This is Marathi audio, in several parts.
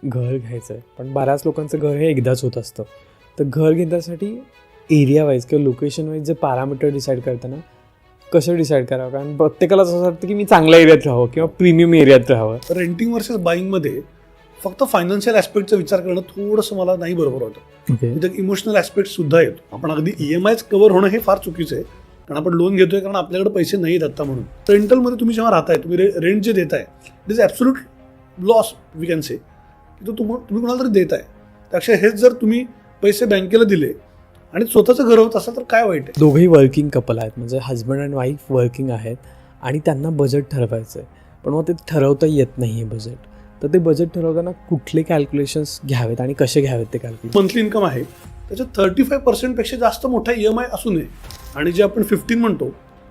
घर घ्यायचं आहे, पण बऱ्याच लोकांचं घर हे एकदाच होत असतं. तर घर घेण्यासाठी एरिया वाईज किंवा लोकेशन वाईज जे पॅरामीटर डिसाईड करताना कसं डिसाईड करावं? कारण प्रत्येकाला असं वाटतं की मी चांगल्या एरियात राहावं किंवा प्रीमियम एरियात राहावं. रेंटिंग वर्सेस बाईंगमध्ये फक्त फायनान्शियल ॲस्पेक्टचा विचार करणं थोडंसं मला नाही बरोबर वाटतं. तिथे इमोशनल ॲस्पेक्ट सुद्धा येतो. आपण अगदी EMIच कव्हर होणं हे फार चुकीचं आहे, कारण आपण लोन घेतोय कारण आपल्याकडे पैसे नाही आहेत आता म्हणून. रेंटलमध्ये तुम्ही जेव्हा राहताय, तुम्ही रेंट जे देताय it is absolute loss we can say, की तो तुम्ही कोणाला तरी देताय. त्यापेक्षा हेच जर तुम्ही पैसे बँकेला दिले आणि स्वतःचं घर होत असेल तर काय वाईट आहे. दोघेही वर्किंग कपल आहेत, म्हणजे हजबंड अँड वाईफ वर्किंग आहेत आणि त्यांना बजेट ठरवायचं आहे, पण मग ते ठरवता येत नाही आहे बजेट. तर ते बजेट ठरवताना कुठले कॅल्क्युलेशन्स घ्यावेत आणि कसे घ्यावेत ते कॅल्क्युलेशन. मंथली इन्कम आहे त्याच्यात 35% पेक्षा जास्त मोठा EMI असू नये. आणि जे आपण 15 म्हणतो,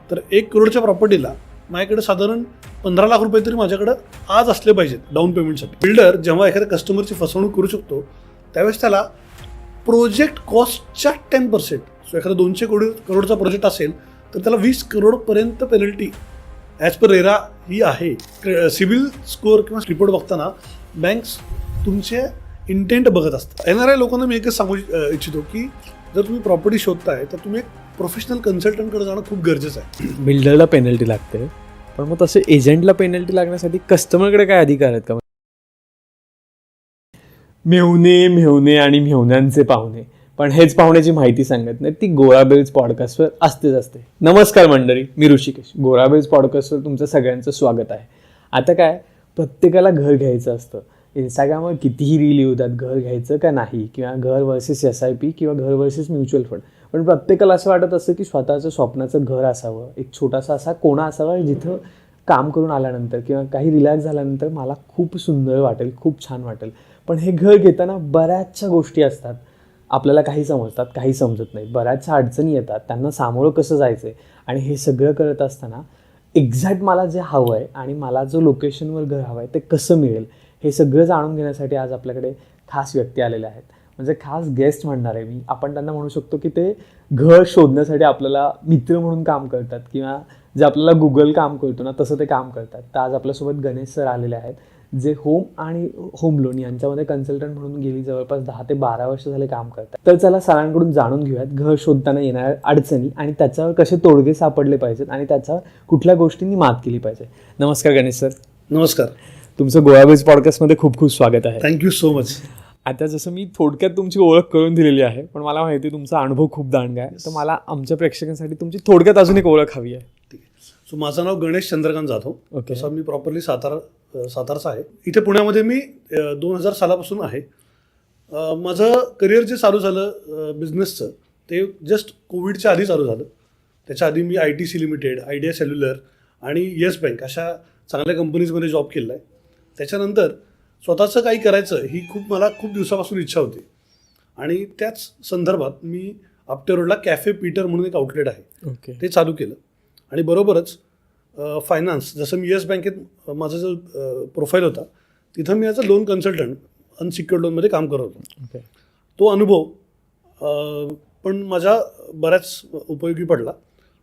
तर 1 करोडच्या प्रॉपर्टीला माझ्याकडे साधारण 15 लाख रुपये तरी माझ्याकडे आज असले पाहिजेत डाऊन पेमेंटसाठी. बिल्डर जेव्हा एखाद्या कस्टमरची फसवणूक करू शकतो त्यावेळेस त्याला प्रोजेक्ट कॉस्टच्या 10%, सो एखादा 200 करोडचा प्रोजेक्ट असेल तर त्याला 20 करोडपर्यंत पेनल्टी ॲज पर रेरा ही आहे. सिबिल स्कोअर किंवा रिपोर्ट बघताना बँक्स तुमचे इंटेंट बघत असतात. येणाऱ्या लोकांना मी एकच सांगू इच्छितो की जर तुम्ही प्रॉपर्टी शोधताय तर तुम्ही एक प्रोफेशनल कन्सल्टंटकडे जाणं खूप गरजेचं आहे. बिल्डरला पेनल्टी लागते, पण मग तसे एजंटला पेनल्टी लागण्यासाठी कस्टमरकडे काय अधिकार आहेत का? मेहुणे आणि मेहुण्यांचे पाहुणे, पण हेच पाहुण्याची माहिती सांगत नाही, ती गोराबेल्स पॉडकास्टवर असते. नमस्कार मंडळी, मी ऋषिकेश. गोराबेल्स पॉडकास्टवर तुमचं सगळ्यांचं स्वागत आहे. आता काय, प्रत्येकाला घर घ्यायचं असतं. इंस्टाग्रामवर कितीही रील येतात घर घ्यायचं का नाही, किंवा घर वर्सेस SIP किंवा घर वर्सेस म्युच्युअल फंड. पण प्रत्येकाला असं वाटत असतं की स्वतःचं स्वप्नाचं घर असावं, एक छोटासा असा कोणा असावा जिथं काम करून आल्यानंतर किंवा काही रिलॅक्स झाल्यानंतर मला खूप सुंदर वाटेल, खूप छान वाटेल. पण हे घर घेताना बऱ्याचशा गोष्टी असतात, आपल्याला काही समजतात, काही समजत नाही, बऱ्याचशा अडचणी येतात, त्यांना सामोरं कसं जायचं आहे. आणि हे सगळं करत असताना एक्झॅक्ट मला जे हवं आहे आणि मला जो लोकेशनवर घर हवं आहे ते कसं मिळेल, हे सगळं जाणून घेण्यासाठी आज आपल्याकडे खास व्यक्ती आलेल्या आहेत. म्हणजे खास गेस्ट म्हणणार आहे मी. आपण त्यांना म्हणू शकतो की ते घर शोधण्यासाठी आपल्याला मित्र म्हणून काम करतात, किंवा जे आपल्याला गुगल काम करतो ना तसं ते काम करतात. तर आज आपल्यासोबत गणेश सर आलेले आहेत, जे होम आणि होम लोन यांच्यामध्ये कन्सल्टंट म्हणून गेली जवळपास 10 ते 12 वर्ष झाले काम करतात. तर चला सरांकडून जाणून घेऊयात घर शोधताना येणाऱ्या अडचणी आणि त्याच्यावर कसे तोडगे सापडले पाहिजेत आणि त्याच्यावर कुठल्या गोष्टींनी मात केली पाहिजे. नमस्कार गणेश सर. नमस्कार. तुमचं गोराबेल्स पॉडकास्टमध्ये खूप खूप स्वागत आहे. Thank you so much. आता जसं मी थोडक्यात तुमची ओळख करून दिलेली आहे, पण मला माहिती आहे तुमचा अनुभव खूप दांडगा आहे. तर मला आमच्या प्रेक्षकांसाठी तुमची थोडक्यात अजून एक ओळख हवी आहे. ठीक आहे. सो माझं नाव गणेश चंद्रकांत जाधव. ओके. तसं मी प्रॉपरली सातारचा आहे. इथे पुण्यामध्ये मी 2000 सालापासून आहे. माझं करिअर जे चालू झालं बिझनेसचं ते जस्ट कोविडच्या आधी चालू झालं. त्याच्या आधी मी ITC लिमिटेड, आयडिया सेल्युलर आणि येस बँक अशा चांगल्या कंपनीजमध्ये जॉब केला आहे. त्याच्यानंतर स्वतःचं काही करायचं ही मला खूप दिवसापासून इच्छा होती आणि त्याच संदर्भात मी आपटे रोडला कॅफे पीटर म्हणून एक आउटलेट आहे, ओके, ते चालू केलं. आणि बरोबरच फायनान्स, जसं मी येस बँकेत माझा जो प्रोफाईल होता तिथं मी as a loan consultant unsecured लोनमध्ये काम करत होतो. ओके. तो अनुभव पण माझ्या बऱ्याच उपयोगी पडला.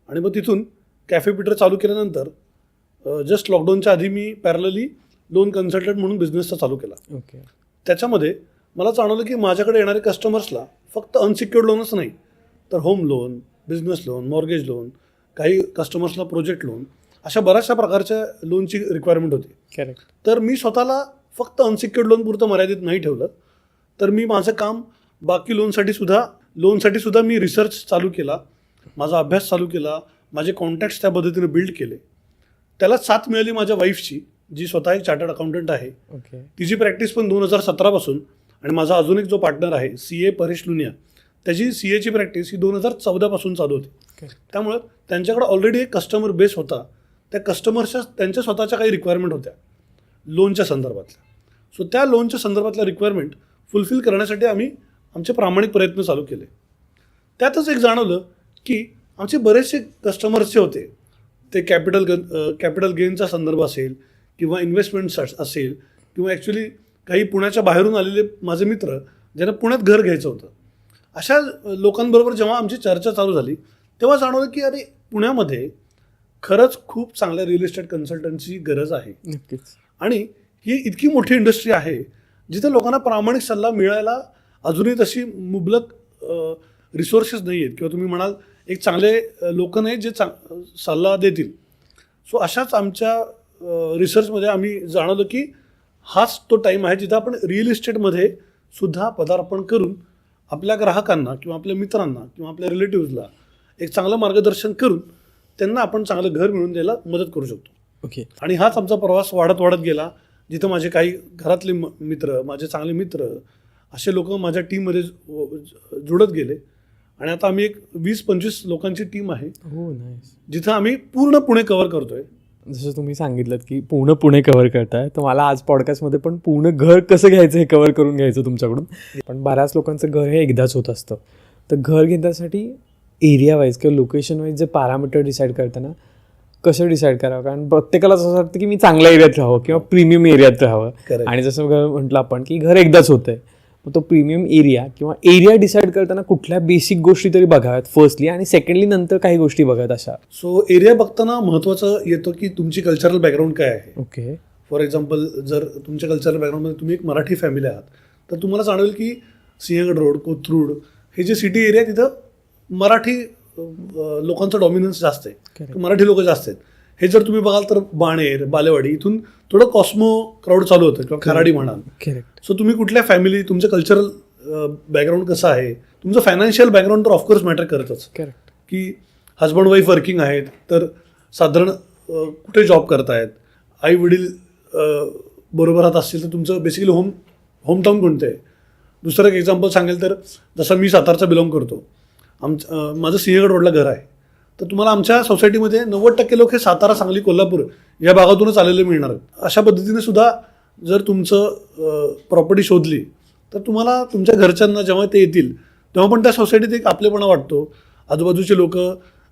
आणि मग तिथून कॅफे पीटर चालू केल्यानंतर जस्ट लॉकडाऊनच्या आधी मी पॅरलली लोन कन्सल्टंट म्हणून बिझनेसचा चालू केला. ओके. त्याच्यामध्ये मला जाणवलं की माझ्याकडे येणारे कस्टमर्सला फक्त अनसिक्युअर्ड लोनच नाही तर home loan, business loan, mortgage loan, काही कस्टमर्सला प्रोजेक्ट लोन, अशा बऱ्याचशा प्रकारच्या लोनची रिक्वायरमेंट होती. करेक्ट. तर मी स्वतःला फक्त अनसिक्युअर्ड लोन पुरतं मर्यादित नाही ठेवलं, तर मी माझं काम बाकी लोनसाठी सुद्धा मी रिसर्च चालू केला, माझा अभ्यास चालू केला, माझे कॉन्टॅक्ट्स त्या पद्धतीने बिल्ड केले. त्याला साथ मिळाली माझ्या वाईफची, जी स्वतः एक चार्टर्ड अकाउंटंट आहे. ओके. तिची प्रॅक्टिस पण 2017 पासून. आणि माझा अजून एक जो पार्टनर आहे CA परेश लुनिया, त्याची CAची प्रॅक्टिस ही 2014 पासून चालू होती. त्यामुळं त्यांच्याकडे ऑलरेडी एक कस्टमर बेस होता. त्या कस्टमर्सच्या त्यांच्या स्वतःच्या काही रिक्वायरमेंट होत्या लोनच्या संदर्भातल्या. सो त्या लोनच्या संदर्भातल्या रिक्वायरमेंट फुलफिल करण्यासाठी आम्ही आमचे प्रामाणिक प्रयत्न चालू केले. त्यातच एक जाणवलं की आमचे बरेचसे कस्टमर्स जे होते ते कॅपिटल गेनचा संदर्भ असेल किंवा इन्व्हेस्टमेंट्स असेल किंवा ॲक्च्युली काही पुण्याच्या बाहेरून आलेले माझे मित्र ज्यांना पुण्यात घर घ्यायचं होतं, अशा लोकांबरोबर जेव्हा आमची चर्चा चालू झाली तेव्हा जाणवलं की अरे पुण्यामध्ये खरंच खूप चांगल्या रिअल इस्टेट कन्सल्टंटची गरज आहे. नक्कीच. आणि ही इतकी मोठी इंडस्ट्री आहे जिथे लोकांना प्रामाणिक सल्ला मिळायला अजूनही तशी मुबलक रिसोर्सेस नाही आहेत, किंवा तुम्ही म्हणाल एक चांगले लोक नाहीत जे सल्ला देतील. सो अशाच आमच्या रिसर्चमध्ये आम्ही जाणवलं की हाच तो टाईम आहे जिथं आपण रिअल इस्टेटमध्ये सुद्धा पदार्पण करून आपल्या ग्राहकांना किंवा आपल्या मित्रांना किंवा आपल्या रिलेटिव्हजला एक चांगलं मार्गदर्शन करून त्यांना आपण चांगलं घर मिळवून द्यायला मदत करू शकतो. ओके. आणि हाच आमचा प्रवास वाढत गेला, जिथं माझे काही घरातले मित्र, माझे चांगले मित्र, असे लोक माझ्या टीममध्ये जुळत गेले. आणि आता आम्ही एक 20-25 लोकांची टीम आहे, हो, नाईस. जिथं आम्ही पूर्ण पुणे कव्हर करतोय. जसं तुम्ही सांगितलं की पूर्ण पुणे कव्हर करताय, तर मला आज पॉडकास्टमध्ये पण पूर्ण घर कसं घ्यायचं हे कव्हर करून घ्यायचं तुमच्याकडून. पण बऱ्याच लोकांचं घर हे एकदाच होत असतं, तर घर घेण्यासाठी एरिया वाईज किंवा लोकेशन वाईज जे पॅरामीटर डिसाईड करताना कसं डिसाईड करावं? कारण प्रत्येकाला असं वाटतं की मी चांगल्या एरियात राहावं किंवा प्रीमियम एरियात राहावं. Correct. आणि जसं म्हटलं आपण की घर एकदाच होतंय, मग तो प्रीमियम एरिया किंवा एरिया डिसाईड करताना कुठल्या बेसिक गोष्टी तरी बघाव्यात फर्स्टली, आणि सेकंडली नंतर काही गोष्टी बघाव्यात अशा. सो एरिया बघताना महत्त्वाचं येतं की तुमची कल्चरल बॅकग्राऊंड काय आहे. ओके. फॉर एक्झाम्पल, जर तुमच्या कल्चरल बॅकग्राऊंडमध्ये तुम्ही एक मराठी फॅमिली आहात, तर तुम्हाला जाणवेल की सिंहगड रोड, कोथरूड हे जे सिटी एरिया आहे तिथं मराठी लोकांचं डॉमिनन्स जास्त आहे, Correct. मराठी लोक जास्त आहेत. हे जर तुम्ही बघाल तर बाणेर, बालेवाडी इथून थोडं कॉस्मो क्राऊड चालू होतं, किंवा खराडी म्हणाल. करेक्ट. सो तुम्ही कुठल्या फॅमिली, तुमचं कल्चरल बॅकग्राऊंड कसं आहे, तुमचं फायनान्शियल बॅकग्राऊंड तर ऑफकोर्स मॅटर करतच. करेक्ट. की हजबंड वाईफ वर्किंग आहेत तर साधारण कुठे जॉब करतायत, आई वडील बरोबर राहत असतील तर तुमचं बेसिकली होमटाऊन कोणतं आहे. दुसरं एक एक्झाम्पल सांगेल तर, जसं मी सातारचा बिलॉंग करतो, माझं सिंहगड रोडला घर आहे, तर तुम्हाला आमच्या सोसायटीमध्ये 90% लोक हे सातारा, सांगली, कोल्हापूर या भागातूनच आलेले मिळणार आहेत. अशा पद्धतीने सुद्धा जर तुमचं प्रॉपर्टी शोधली तर तुम्हाला तुमच्या घरच्यांना जेव्हा ते येतील तेव्हा पण त्या सोसायटीत एक आपलेपणा वाटतो. आजूबाजूचे लोक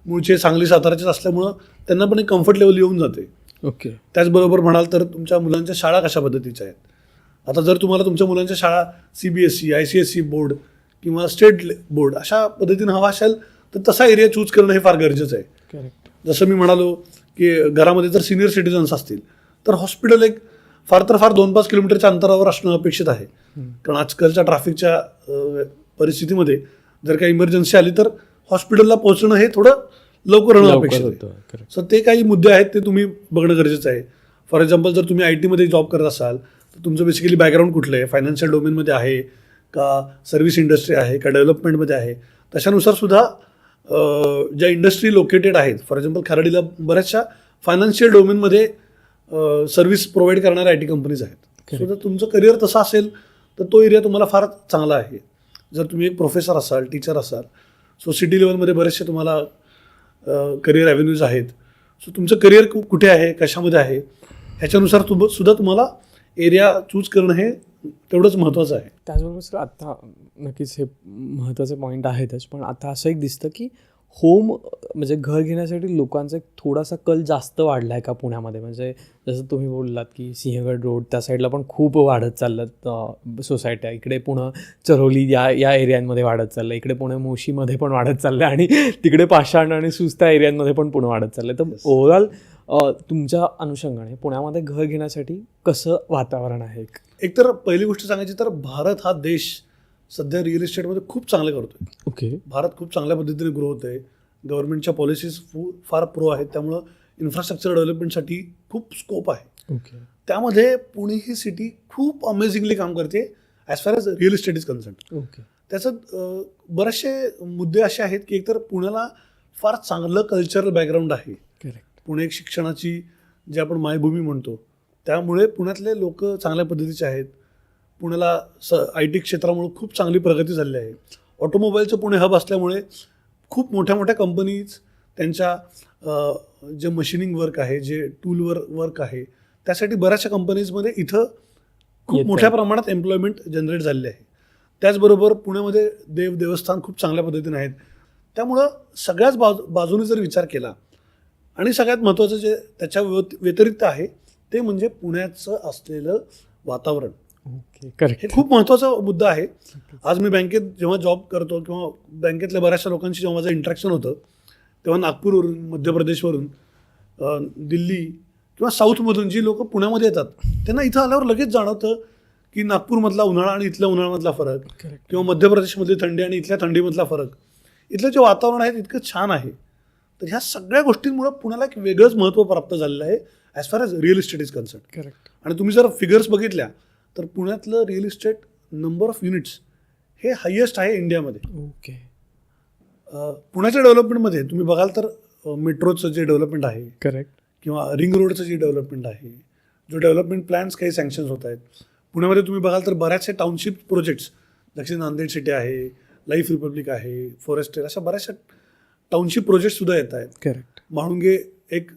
मूळचे सांगली, साताराचेच असल्यामुळं त्यांना पण एक कम्फर्ट लेवल येऊन जाते. ओके. त्याचबरोबर म्हणाल तर तुमच्या मुलांच्या शाळा कशा पद्धतीच्या आहेत. आता जर तुम्हाला तुमच्या मुलांच्या शाळा CBSE, ICSE बोर्ड किंवा स्टेट बोर्ड अशा पद्धतीनं हवा असेल तर तसा एरिया चूज करणं हे फार गरजेचं आहे. करेक्ट. जसं मी म्हणालो की घरामध्ये जर सिनियर सिटीजन्स असतील तर हॉस्पिटल एक फार तर फार 2-5 किलोमीटरच्या अंतरावर असणं अपेक्षित आहे. कारण आजकालच्या ट्रॅफिकच्या परिस्थितीमध्ये जर काही इमर्जन्सी आली तर हॉस्पिटलला पोहोचणं हे थोडं लवकर होणं अपेक्षित आहे. करेक्ट. सो ते काही मुद्दे आहेत ते तुम्ही बघणं गरजेचं आहे. फॉर एक्झाम्पल, जर तुम्ही IT मध्ये जॉब करत असाल तर तुमचं बेसिकली बॅकग्राऊंड कुठलं आहे, फायनान्शियल डोमेनमध्ये आहे का, सर्व्हिस इंडस्ट्री आहे का, डेव्हलपमेंटमध्ये आहे. तशानुसार सुद्धा ज्या इंडस्ट्री लोकेटेड आहेत, फॉर एक्झाम्पल खराडीला बऱ्याचशा फायनान्शियल डोमेनमध्ये सर्व्हिस प्रोव्हाइड करणाऱ्या IT कंपनीज आहेत. सो जर तुमचं करिअर तसं असेल तर तो एरिया तुम्हाला फार चांगला आहे. जर तुम्ही एक प्रोफेसर असाल, टीचर असाल, सो सिटी लेवलमध्ये बरेचसे तुम्हाला करिअर ॲव्हेन्यूज आहेत. सो तुमचं करिअर कुठे आहे, कशामध्ये आहे, ह्याच्यानुसार सुद्धा तुम्हाला एरिया चूज करणं हे तेवढंच महत्त्वाचं आहे. त्याचबरोबर सर, आता नक्कीच हे महत्त्वाचे पॉईंट आहेतच, पण आता असं एक दिसतं की होम म्हणजे घर घेण्यासाठी लोकांचा एक थोडासा कल जास्त वाढला आहे का पुण्यामध्ये? म्हणजे जसं तुम्ही बोललात की सिंहगड रोड त्या साईडला पण खूप वाढत चाललं सोसायट्या, इकडे पुणे चरोली या एरियांमध्ये वाढत चाललं, इकडे पुणे मोशीमध्ये पण वाढत चाललं, आणि तिकडे पाषाण आणि सुस्ता एरियांमध्ये पण पुणे वाढत चाललं. तर ओव्हरऑल तुमच्या अनुषंगाने पुण्यामध्ये घर घेण्यासाठी कसं वातावरण आहे? एकतर पहिली गोष्ट सांगायची तर भारत हा देश सध्या रिअल इस्टेटमध्ये खूप चांगलं करतोय. ओके. भारत खूप चांगल्या पद्धतीने ग्रो होत आहे. गव्हर्नमेंटच्या पॉलिसीज फार प्रो आहेत, त्यामुळं इन्फ्रास्ट्रक्चर डेव्हलपमेंटसाठी खूप स्कोप आहे. ओके. त्यामध्ये पुणे ही सिटी खूप अमेझिंगली काम करते as far as real estate is concern. Okay. त्याचं बरेचसे मुद्दे असे आहेत की एकतर पुण्याला फार चांगलं कल्चरल बॅकग्राऊंड आहे. करेक्ट. पुणे एक शिक्षणाची जी आपण मायभूमी म्हणतो, त्यामुळे पुण्यातले लोक चांगल्या पद्धतीचे आहेत. पुण्याला IT क्षेत्रामुळे खूप चांगली प्रगती झाली आहे. ऑटोमोबाईलचं पुणे हब असल्यामुळे खूप मोठ्या मोठ्या कंपनीज त्यांच्या जे मशिनिंग वर्क आहे, जे टूलवर वर्क आहे, त्यासाठी बऱ्याचशा कंपनीजमध्ये इथं खूप मोठ्या प्रमाणात एम्प्लॉयमेंट जनरेट झालेली आहे. त्याचबरोबर पुण्यामध्ये देवस्थान खूप चांगल्या पद्धतीने आहेत. त्यामुळं सगळ्याच बाजूने जर विचार केला, आणि सगळ्यात महत्त्वाचं जे त्याच्या व्यतिरिक्त आहे ते म्हणजे पुण्याचं असलेलं वातावरण. ओके. करेक्ट. हे खूप महत्त्वाचा मुद्दा आहे. आज मी बँकेत जेव्हा जॉब करतो किंवा बँकेतल्या बऱ्याचशा लोकांशी जेव्हा माझं इंटरॅक्शन होतं, तेव्हा नागपूरवरून, मध्य प्रदेशवरून, दिल्ली किंवा साऊथमधून जी लोक पुण्यामध्ये येतात त्यांना इथं आल्यावर लगेच जाणवतं की नागपूरमधला उन्हाळा आणि इथल्या उन्हाळ्यामधला फरक किंवा मध्य प्रदेशमधली थंडी आणि इथल्या थंडीमधला फरक, इथलं जे वातावरण आहे इतकं छान आहे. तर ह्या सगळ्या गोष्टींमुळे पुण्याला एक वेगळंच महत्त्व प्राप्त झालेलं आहे as far as real estate is concern. Correct. आणि तुम्ही जर फिगर्स बघितल्या तर पुण्यातलं real estate number of units हे हायेस्ट आहे इंडियामध्ये. ओके. पुण्याच्या डेव्हलपमेंटमध्ये तुम्ही बघाल तर मेट्रोचं जे डेव्हलपमेंट आहे करेक्ट. किंवा रिंग रोडचं जे डेव्हलपमेंट आहे, जो डेव्हलपमेंट प्लॅन्स काही सँक्शन्स होत आहेत पुण्यामध्ये, तुम्ही बघाल तर बऱ्याचशा टाउनशिप प्रोजेक्ट्स, जसे नांदेड सिटी आहे, लाईफ रिपब्लिक आहे, फॉरेस्टेर, अशा बऱ्याचशा टाउनशिप प्रोजेक्टसुद्धा येत आहेत. करेक्ट. म्हाळुंगे एक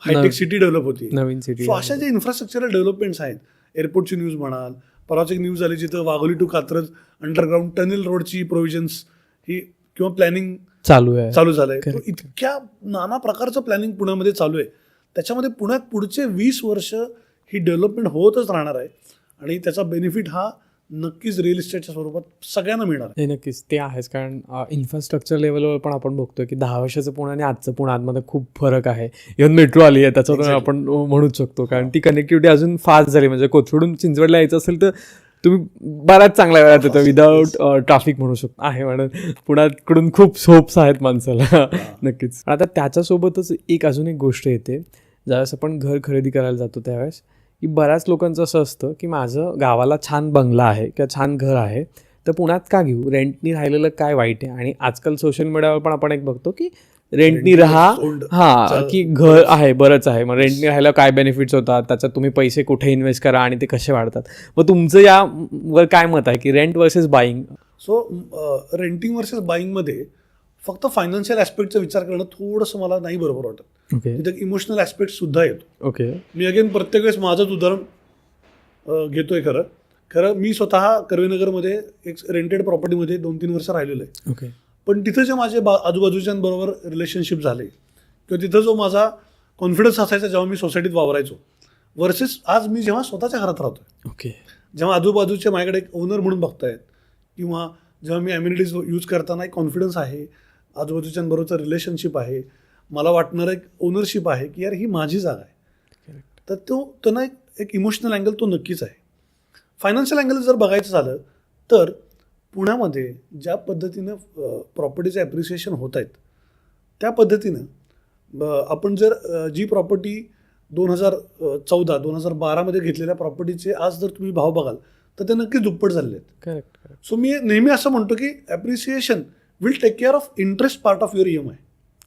हायटेक सिटी डेव्हलप होती, नवीन सिटी. सो अशा जे इन्फ्रास्ट्रक्चरल डेव्हलपमेंट्स आहेत, एअरपोर्टची न्यूज म्हणाल, परवाच एक न्यूज आली जिथं Wagholi to Katraj underground tunnel रोडची प्रोव्हिजन्स ही किंवा प्लॅनिंग चालू झालंय. तो इतक्या नाना प्रकारचं प्लॅनिंग पुण्यामध्ये चालू आहे. त्याच्यामध्ये पुण्यात पुढचे 20 वर्ष ही डेव्हलपमेंट होतच राहणार आहे आणि त्याचा बेनिफिट हा नक्कीच रिअल इस्टेटच्या स्वरूपात सगळ्यांना मिळणार आहे. नक्कीच ते आहेच, कारण इन्फ्रास्ट्रक्चर लेवलवर पण आपण बघतोय की 10 वर्षाचं पुणे आणि आजचं पुणे आतमध्ये खूप फरक आहे. इव्हन मेट्रो आली आहे त्याच्यावर आपण म्हणूच शकतो, कारण ती कनेक्टिव्हिटी अजून फास्ट झाली. म्हणजे कोथरूडून चिंचवडला यायचं असेल तर तुम्ही बऱ्याच चांगल्या वेळात येतो विदाऊट ट्रॅफिक म्हणू शकतो आहे. म्हणून पुण्याकडून खूप सोप्स आहेत माणसाला. नक्कीच. आता त्याच्यासोबतच एक अजून एक गोष्ट येते, ज्यावेळेस आपण घर खरेदी करायला जातो त्यावेळेस की बऱ्याच लोकांचं असं असतं की माझं गावाला छान बंगला आहे किंवा छान घर आहे, तर पुण्यात का घेऊ, रेंटनी राहिलेलं काय वाईट आहे. आणि आजकाल सोशल मीडियावर पण आपण एक बघतो की रेंटनी राहा, की घर आहे बरंच आहे, मग रेंटनी राहायला काय बेनिफिट्स होतात, त्याच्यात तुम्ही पैसे कुठे इन्व्हेस्ट करा आणि ते कसे वाढतात. मग तुमचं यावर काय मत आहे की rent versus buying? So renting versus बाईंगमध्ये फक्त फायनान्शियल ॲस्पेक्टचा विचार करणं थोडंसं मला नाही बरोबर वाटत. तिथं इमोशनल ॲस्पेक्ट सुद्धा येतो. ओके. मी अगेन प्रत्येक वेळेस माझंच उदाहरण घेतोय. खरं मी स्वतः कर्वेनगरमध्ये एक रेंटेड प्रॉपर्टीमध्ये 2-3 वर्ष राहिलेलो आहे. ओके. पण तिथं जे माझे आजूबाजूच्यांबरोबर रिलेशनशिप झाले किंवा तिथं जो माझा कॉन्फिडन्स असायचा जेव्हा मी सोसायटीत वावरायचो, वर्सेस आज मी जेव्हा स्वतःच्या घरात राहतोय, ओके, जेव्हा आजूबाजूचे माझ्याकडे एक ओनर म्हणून बघतायत किंवा जेव्हा मी ॲम्युनिटीज यूज करताना एक कॉन्फिडन्स आहे, आजूबाजूच्यांबरोबरचं रिलेशनशिप आहे, मला वाटणारं एक ओनरशिप आहे की यार ही माझी जागा आहे, तर त्यांना एक इमोशनल अँगल तो नक्कीच आहे. फायनान्शियल अँगल जर बघायचं झालं तर पुण्यामध्ये ज्या पद्धतीनं प्रॉपर्टीचं ॲप्रिसिएशन होत आहेत त्या पद्धतीनं आपण जर जी प्रॉपर्टी 2014-2012मध्ये घेतलेल्या प्रॉपर्टीचे आज जर तुम्ही भाव बघाल तर ते नक्कीच दुप्पट झालेले आहेत. करेक्ट. सो मी नेहमी असं म्हणतो की appreciation will take care of interest part of your EMI.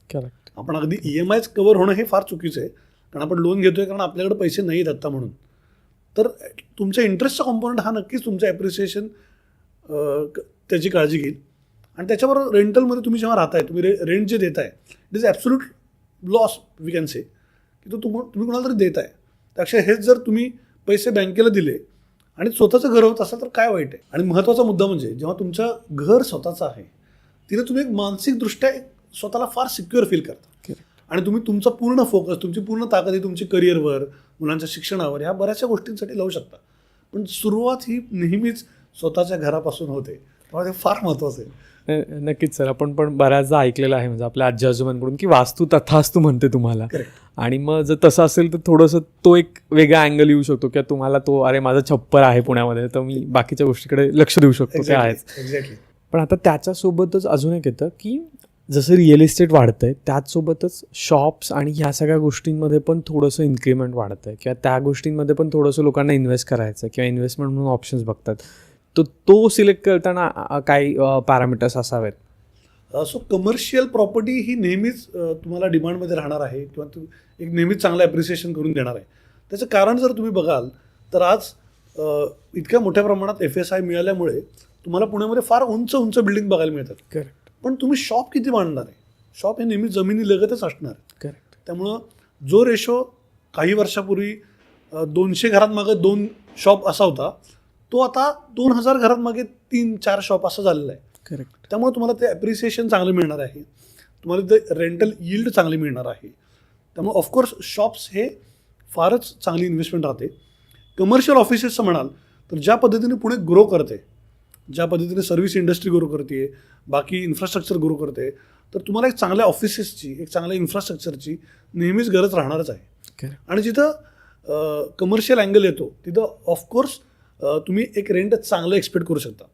Correct. आपण अगदी EMIच कव्हर होणं हे फार चुकीचं आहे, कारण आपण लोन घेतोय कारण आपल्याकडे पैसे नाहीत आत्ता म्हणून. तर तुमच्या इंटरेस्टचा कॉम्पोनंट हा नक्कीच तुमचं ॲप्रिसिएशन त्याची काळजी घेईल. आणि त्याच्याबरोबर रेंटलमध्ये तुम्ही जेव्हा राहताय, तुम्ही रेंट जे देताय it is absolute loss we can say, की तो तुम्ही कोणाला तरी देताय. त्यापेक्षा हेच जर तुम्ही पैसे बँकेला दिले आणि स्वतःचं घर होत असेल तर काय वाईट आहे. आणि महत्त्वाचा मुद्दा म्हणजे जेव्हा तुमचं घर स्वतःचं आहे तिथे तुम्ही एक मानसिकदृष्ट्या स्वतःला फार सिक्युअर फील करता आणि तुम्ही तुमचा पूर्ण फोकस, तुमची पूर्ण ताकद ही तुमची करिअरवर, मुलांच्या शिक्षणावर, ह्या बऱ्याचशा गोष्टींसाठी लावू शकता. पण सुरुवात ही नेहमीच स्वतःच्या घरापासून होते, त्यामुळे ते फार महत्त्वाचं आहे. नक्कीच सर, आपण पण बऱ्याचदा ऐकलेलं आहे म्हणजे आपल्या आजी आजोबांकडून की वास्तू तथास्तू म्हणते तुम्हाला. आणि मग जर तसं असेल तर थोडंसं तो एक वेगळा अँगल येऊ शकतो किंवा तुम्हाला तो अरे माझं छप्पर आहे पुण्यामध्ये तर मी बाकीच्या गोष्टीकडे लक्ष देऊ शकतो. ते आहेच. एक्झॅक्टली. पण आता त्याच्यासोबतच अजून एक येतं की जसं रिअल इस्टेट वाढतंय त्याचसोबतच शॉप्स आणि ह्या सगळ्या गोष्टींमध्ये पण थोडंसं इन्क्रिमेंट वाढत आहे किंवा त्या गोष्टींमध्ये पण थोडंसं लोकांना इन्व्हेस्ट करायचं किंवा इन्व्हेस्टमेंट म्हणून ऑप्शन्स बघतात, तर तो सिलेक्ट करताना काही पॅरामीटर्स असावेत. सो कमर्शियल प्रॉपर्टी ही नेहमीच तुम्हाला डिमांडमध्ये राहणार आहे किंवा एक नेहमीच चांगलं ॲप्रिसिएशन करून देणार आहे. त्याचं कारण जर तुम्ही बघाल तर आज इतक्या मोठ्या प्रमाणात FSI मिळाल्यामुळे तुम्हाला पुण्यामध्ये फार उंच उंच बिल्डिंग बघायला मिळतात. करेक्ट. पण तुम्ही शॉप किती बांधणार आहे? शॉप हे नेहमी जमिनीलगतच असणार आहे. करेक्ट. त्यामुळं जो रेशो काही वर्षापूर्वी 200 घरात मागे 2 शॉप असा होता, तो आता 2000 घरात मागे 3-4 शॉप असं झालेला आहे. करेक्ट. त्यामुळे तुम्हाला ते ॲप्रिसिएशन चांगलं मिळणार आहे, तुम्हाला ते रेंटल यील्ड चांगली मिळणार आहे. त्यामुळे ऑफकोर्स शॉप्स हे फारच चांगली इन्व्हेस्टमेंट राहते. कमर्शियल ऑफिसेसचं म्हणाल तर ज्या पद्धतीने पुणे ग्रो करते, ज्या पद्धतीने सर्व्हिस इंडस्ट्री ग्रो करते, बाकी इन्फ्रास्ट्रक्चर ग्रो करते, तर तुम्हाला एक चांगल्या ऑफिसेसची, एक चांगल्या इन्फ्रास्ट्रक्चरची नेहमीच गरज राहणारच आहे. करेक्ट. आणि जिथं कमर्शियल अँगल येतो तिथं ऑफकोर्स तुम्ही एक रेंट चांगलं एक्सपेक्ट करू शकता.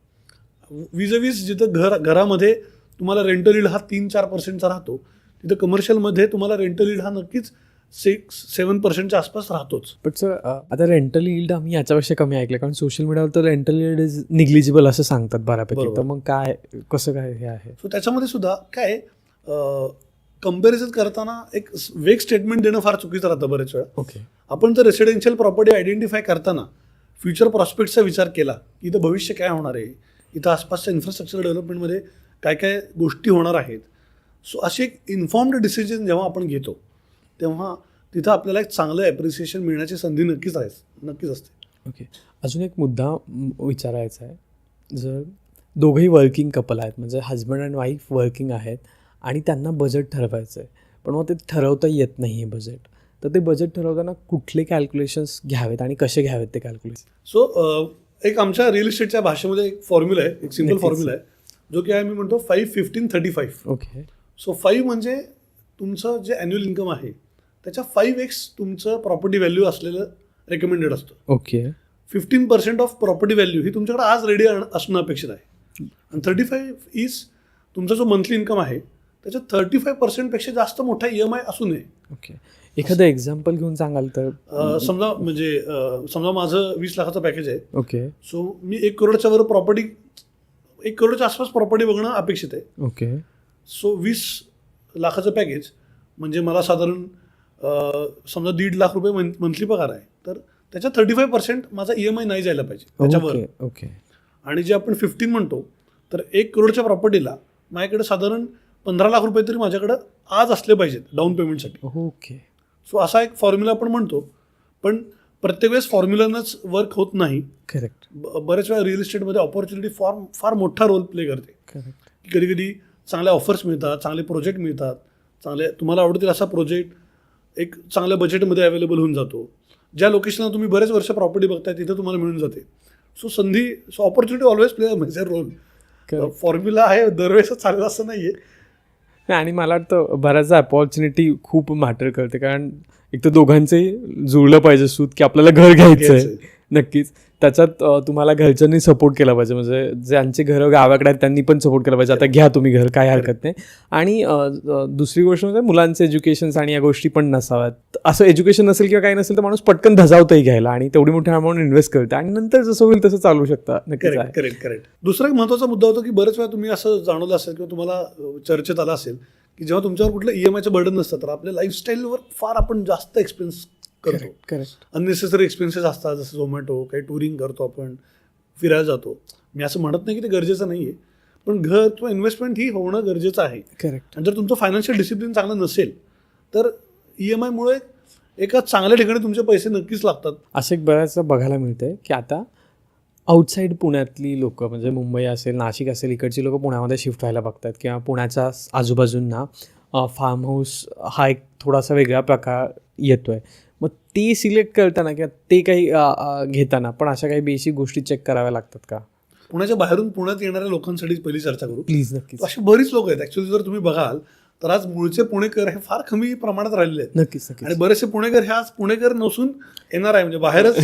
वीज जिथं घरामध्ये तुम्हाला रेंटल यील्ड हा 3-4% राहतो, तिथं कमर्शियलमध्ये तुम्हाला रेंटल यील्ड हा नक्कीच 6-7% आसपास राहतोच. बट सर आता रेंटल यील्ड आम्ही याच्यापेक्षा कमी ऐकलं, कारण सोशल मीडियावर तर रेंटल यील्ड इज निग्लिजिबल असं सांगतात बऱ्यापैकी. बरोबर. तर मग काय कसं काय हे आहे? सो त्याच्यामध्ये सुद्धा काय कम्पॅरिझन करताना एक वेग स्टेटमेंट देणं फार चुकीचं राहतं बरेच वेळा. ओके. आपण जर रेसिडेन्शियल प्रॉपर्टी आयडेंटिफाय करताना फ्युचर प्रॉस्पेक्टचा विचार केला की इथं भविष्य काय होणार आहे, इथं आसपासच्या इन्फ्रास्ट्रक्चर डेव्हलपमेंटमध्ये काय काय गोष्टी होणार आहेत. सो अशी एक इन्फॉर्म्ड डिसिजन जेव्हा आपण घेतो तेव्हा तिथं आपल्याला एक चांगलं ॲप्रिसिएशन मिळण्याची संधी नक्कीच असते. ओके. अजून एक मुद्दा विचारायचा आहे. जर दोघंही वर्किंग कपल आहेत, म्हणजे हजबंड अँड वाईफ वर्किंग आहेत आणि त्यांना बजेट ठरवायचं आहे, पण मग ते ठरवता येत नाही आहे बजेट, तर ते बजेट ठरवताना कुठले कॅल्क्युलेशन्स घ्यावेत आणि कसे घ्यावेत ते कॅल्क्युलेशन? सो एक आमच्या रिअल इस्टेटच्या भाषेमध्ये एक फॉर्म्युला आहे, एक सिम्पल फॉर्म्युला आहे, जो की आहे मी म्हणतो 5-15-35. ओके. सो 5 म्हणजे तुमचं जे ॲन्युअल इन्कम आहे त्याच्या 5x तुमचं प्रॉपर्टी व्हॅल्यू असलेलं रेकमेंडेड असतं. ओके. 15% ऑफ प्रॉपर्टी व्हॅल्यू ही तुमच्याकडे आज रेडी असणं अपेक्षित आहे. आणि 35 इज तुमचा जो मंथली इन्कम आहे त्याच्या 35% जास्त मोठा EMI असू नये. ओके. एखादं एक्झाम्पल घेऊन सांगाल तर? समजा माझं 20 लाखाचं पॅकेज आहे. ओके. सो मी 1 करोडच्या वर प्रॉपर्टी 1 करोडच्या आसपास प्रॉपर्टी बघणं अपेक्षित आहे. ओके. सो 20 लाखाचं पॅकेज म्हणजे मला साधारण समजा 1.5 लाख रुपये मंथली पगार आहे, तर त्याच्या 35% माझा EMI नाही जायला पाहिजे त्याच्यावर. ओके. आणि जे आपण 15 म्हणतो, तर 1 करोडच्या प्रॉपर्टीला माझ्याकडे साधारण 15 लाख रुपये तरी माझ्याकडं आज असले पाहिजेत डाऊन पेमेंटसाठी. ओके. सो असा एक फॉर्म्युला आपण म्हणतो, पण प्रत्येक वेळेस फॉर्म्युलानंच वर्क होत नाही. करेक्ट. बऱ्याच वेळा रिअल इस्टेटमध्ये ऑपॉर्च्युनिटी फार मोठा रोल प्ले करते. करेक्ट. कधी कधी चांगल्या ऑफर्स मिळतात, चांगले प्रोजेक्ट मिळतात, चांगले तुम्हाला आवडतील असा प्रोजेक्ट एक चांगल्या बजेटमध्ये अवेलेबल होऊन जातो. ज्या लोकेशनला तुम्ही बरेच वर्ष प्रॉपर्टी बघताय तिथं तुम्हाला मिळून जाते. So opportunity always play a major role. Formula आहे दरवेळेस चालेल असं नाही आहे. आणि मला वाटतं बऱ्याचदा अपॉर्च्युनिटी खूप मॅटर करते, कारण एक तर दोघांचंही जुळलं पाहिजे सूत की आपल्याला घर घ्यायचं आहे. नक्कीच त्याच्यात तुम्हाला घरच्यांनी सपोर्ट केला पाहिजे, म्हणजे ज्यांचे घरं गावाकडे आहेत त्यांनी पण सपोर्ट केला पाहिजे, आता घ्या तुम्ही घर, काय हरकत नाही. आणि दुसरी गोष्ट म्हणजे मुलांचे एज्युकेशन्स आणि या गोष्टी पण नसाव्यात. असं एज्युकेशन नसेल किंवा काही नसेल तर माणूस पटकन धजावतंही घ्यायला आणि तेवढी मोठी अमाऊंट इन्व्हेस्ट करते आणि नंतर जसं होईल तसं चालू शकतं. नक्कीच. करेक्ट. दुसरा एक महत्त्वाचा मुद्दा होतो की बरेच वेळा तुम्ही असं जाणवलं असेल किंवा तुम्हाला चर्चेत आलं असेल की जेव्हा तुमच्यावर कुठलं EMIचं बर्डन नसतं तर आपल्या लाईफस्टाईलवर फार आपण जास्त एक्सपेन्स करतो. करेक्ट. अननेसेसरी एक्सपेन्सेस असतात, जसं झोमॅटो, काही टुरिंग करतो, आपण फिरायला जातो. मी असं म्हणत नाही की ते गरजेचं नाही आहे, पण घर किंवा इन्व्हेस्टमेंट ही होणं गरजेचं आहे. करेक्ट. आणि जर तुमचं फायनान्शियल डिसिप्लिन चांगलं नसेल तर EMIमुळे एका चांगल्या ठिकाणी तुमचे पैसे नक्कीच लागतात. असं एक बऱ्याचदा बघायला मिळतंय की आता आउटसाईड पुण्यातली लोक, म्हणजे मुंबई असेल, नाशिक असेल, इकडची लोक पुण्यामध्ये शिफ्ट व्हायला बघतात किंवा पुण्याच्या आजूबाजूंना फार्म हाऊस हा एक थोडासा वेगळा प्रकार येतो आहे. मग ते सिलेक्ट करताना किंवा ते काही घेताना पण अशा काही बेसिक गोष्टी चेक कराव्या लागतात का? पुण्याच्या बाहेरून पुण्यात येणाऱ्या लोकांसाठी पहिली चर्चा करू. प्लीज. नक्कीच. अशी बरीच लोक आहेत ॲक्च्युली. जर तुम्ही बघाल तर आज मूळचे पुणेकर हे फार कमी प्रमाणात राहिलेले आहेत. नक्कीच. आणि बरेचसे पुणेकर हे आज पुणेकर नसून येणार आहे, म्हणजे बाहेरच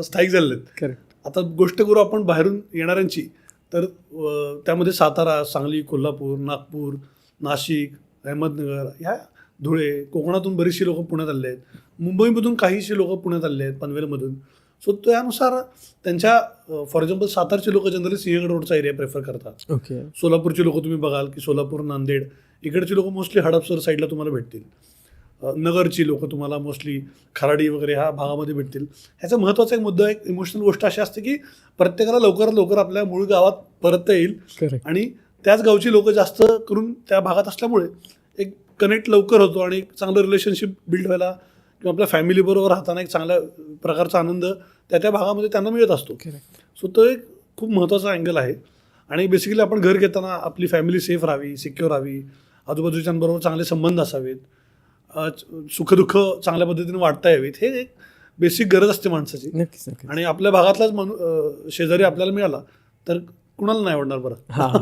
स्थायिक झालेले आहेत. करेक्ट. आता गोष्ट करू आपण बाहेरून येणाऱ्यांची, तर त्यामध्ये सातारा, सांगली, कोल्हापूर, नागपूर, नाशिक, अहमदनगर, ह्या धुळे, कोकणातून बरीचशी लोकं पुण्यात आले आहेत. मुंबईमधून काहीशी लोकं पुण्यात आले आहेत, पनवेलमधून. सो त्यानुसार त्यांच्या फॉर एक्झाम्पल सातारची लोकं जनरली सिंहगड रोडचा एरिया प्रेफर करतात. ओके. सोलापूरची लोकं तुम्ही बघाल की सोलापूर, नांदेड इकडची लोकं मोस्टली हडपसर साईडला तुम्हाला भेटतील. नगरची लोकं तुम्हाला मोस्टली खराडी वगैरे ह्या भागामध्ये भेटतील. ह्याचा महत्त्वाचा एक मुद्दा, एक इमोशनल गोष्ट अशी असते की प्रत्येकाला लवकरात लवकर आपल्या मूळ गावात परतता येईल. करेक्ट. आणि त्याच गावची लोकं जास्त करून त्या भागात असल्यामुळे एक कनेक्ट लवकर होतो आणि एक चांगलं रिलेशनशिप बिल्ड व्हायला किंवा आपल्या फॅमिलीबरोबर राहताना एक चांगल्या प्रकारचा आनंद त्या भागामध्ये त्यांना मिळत असतो. सो तो एक खूप महत्त्वाचा अँगल आहे. आणि बेसिकली आपण घर घेताना आपली फॅमिली सेफ राहावी, सिक्युअर राहावी, आजूबाजूच्यांबरोबर चांगले संबंध असावेत, सुखदुःख चांगल्या पद्धतीने वाढता यावीत, हे एक बेसिक गरज असते माणसाची. नक्कीच. आणि आपल्या भागातलाच शेजारी आपल्याला मिळाला तर कुणाला नाही आवडणार बरं.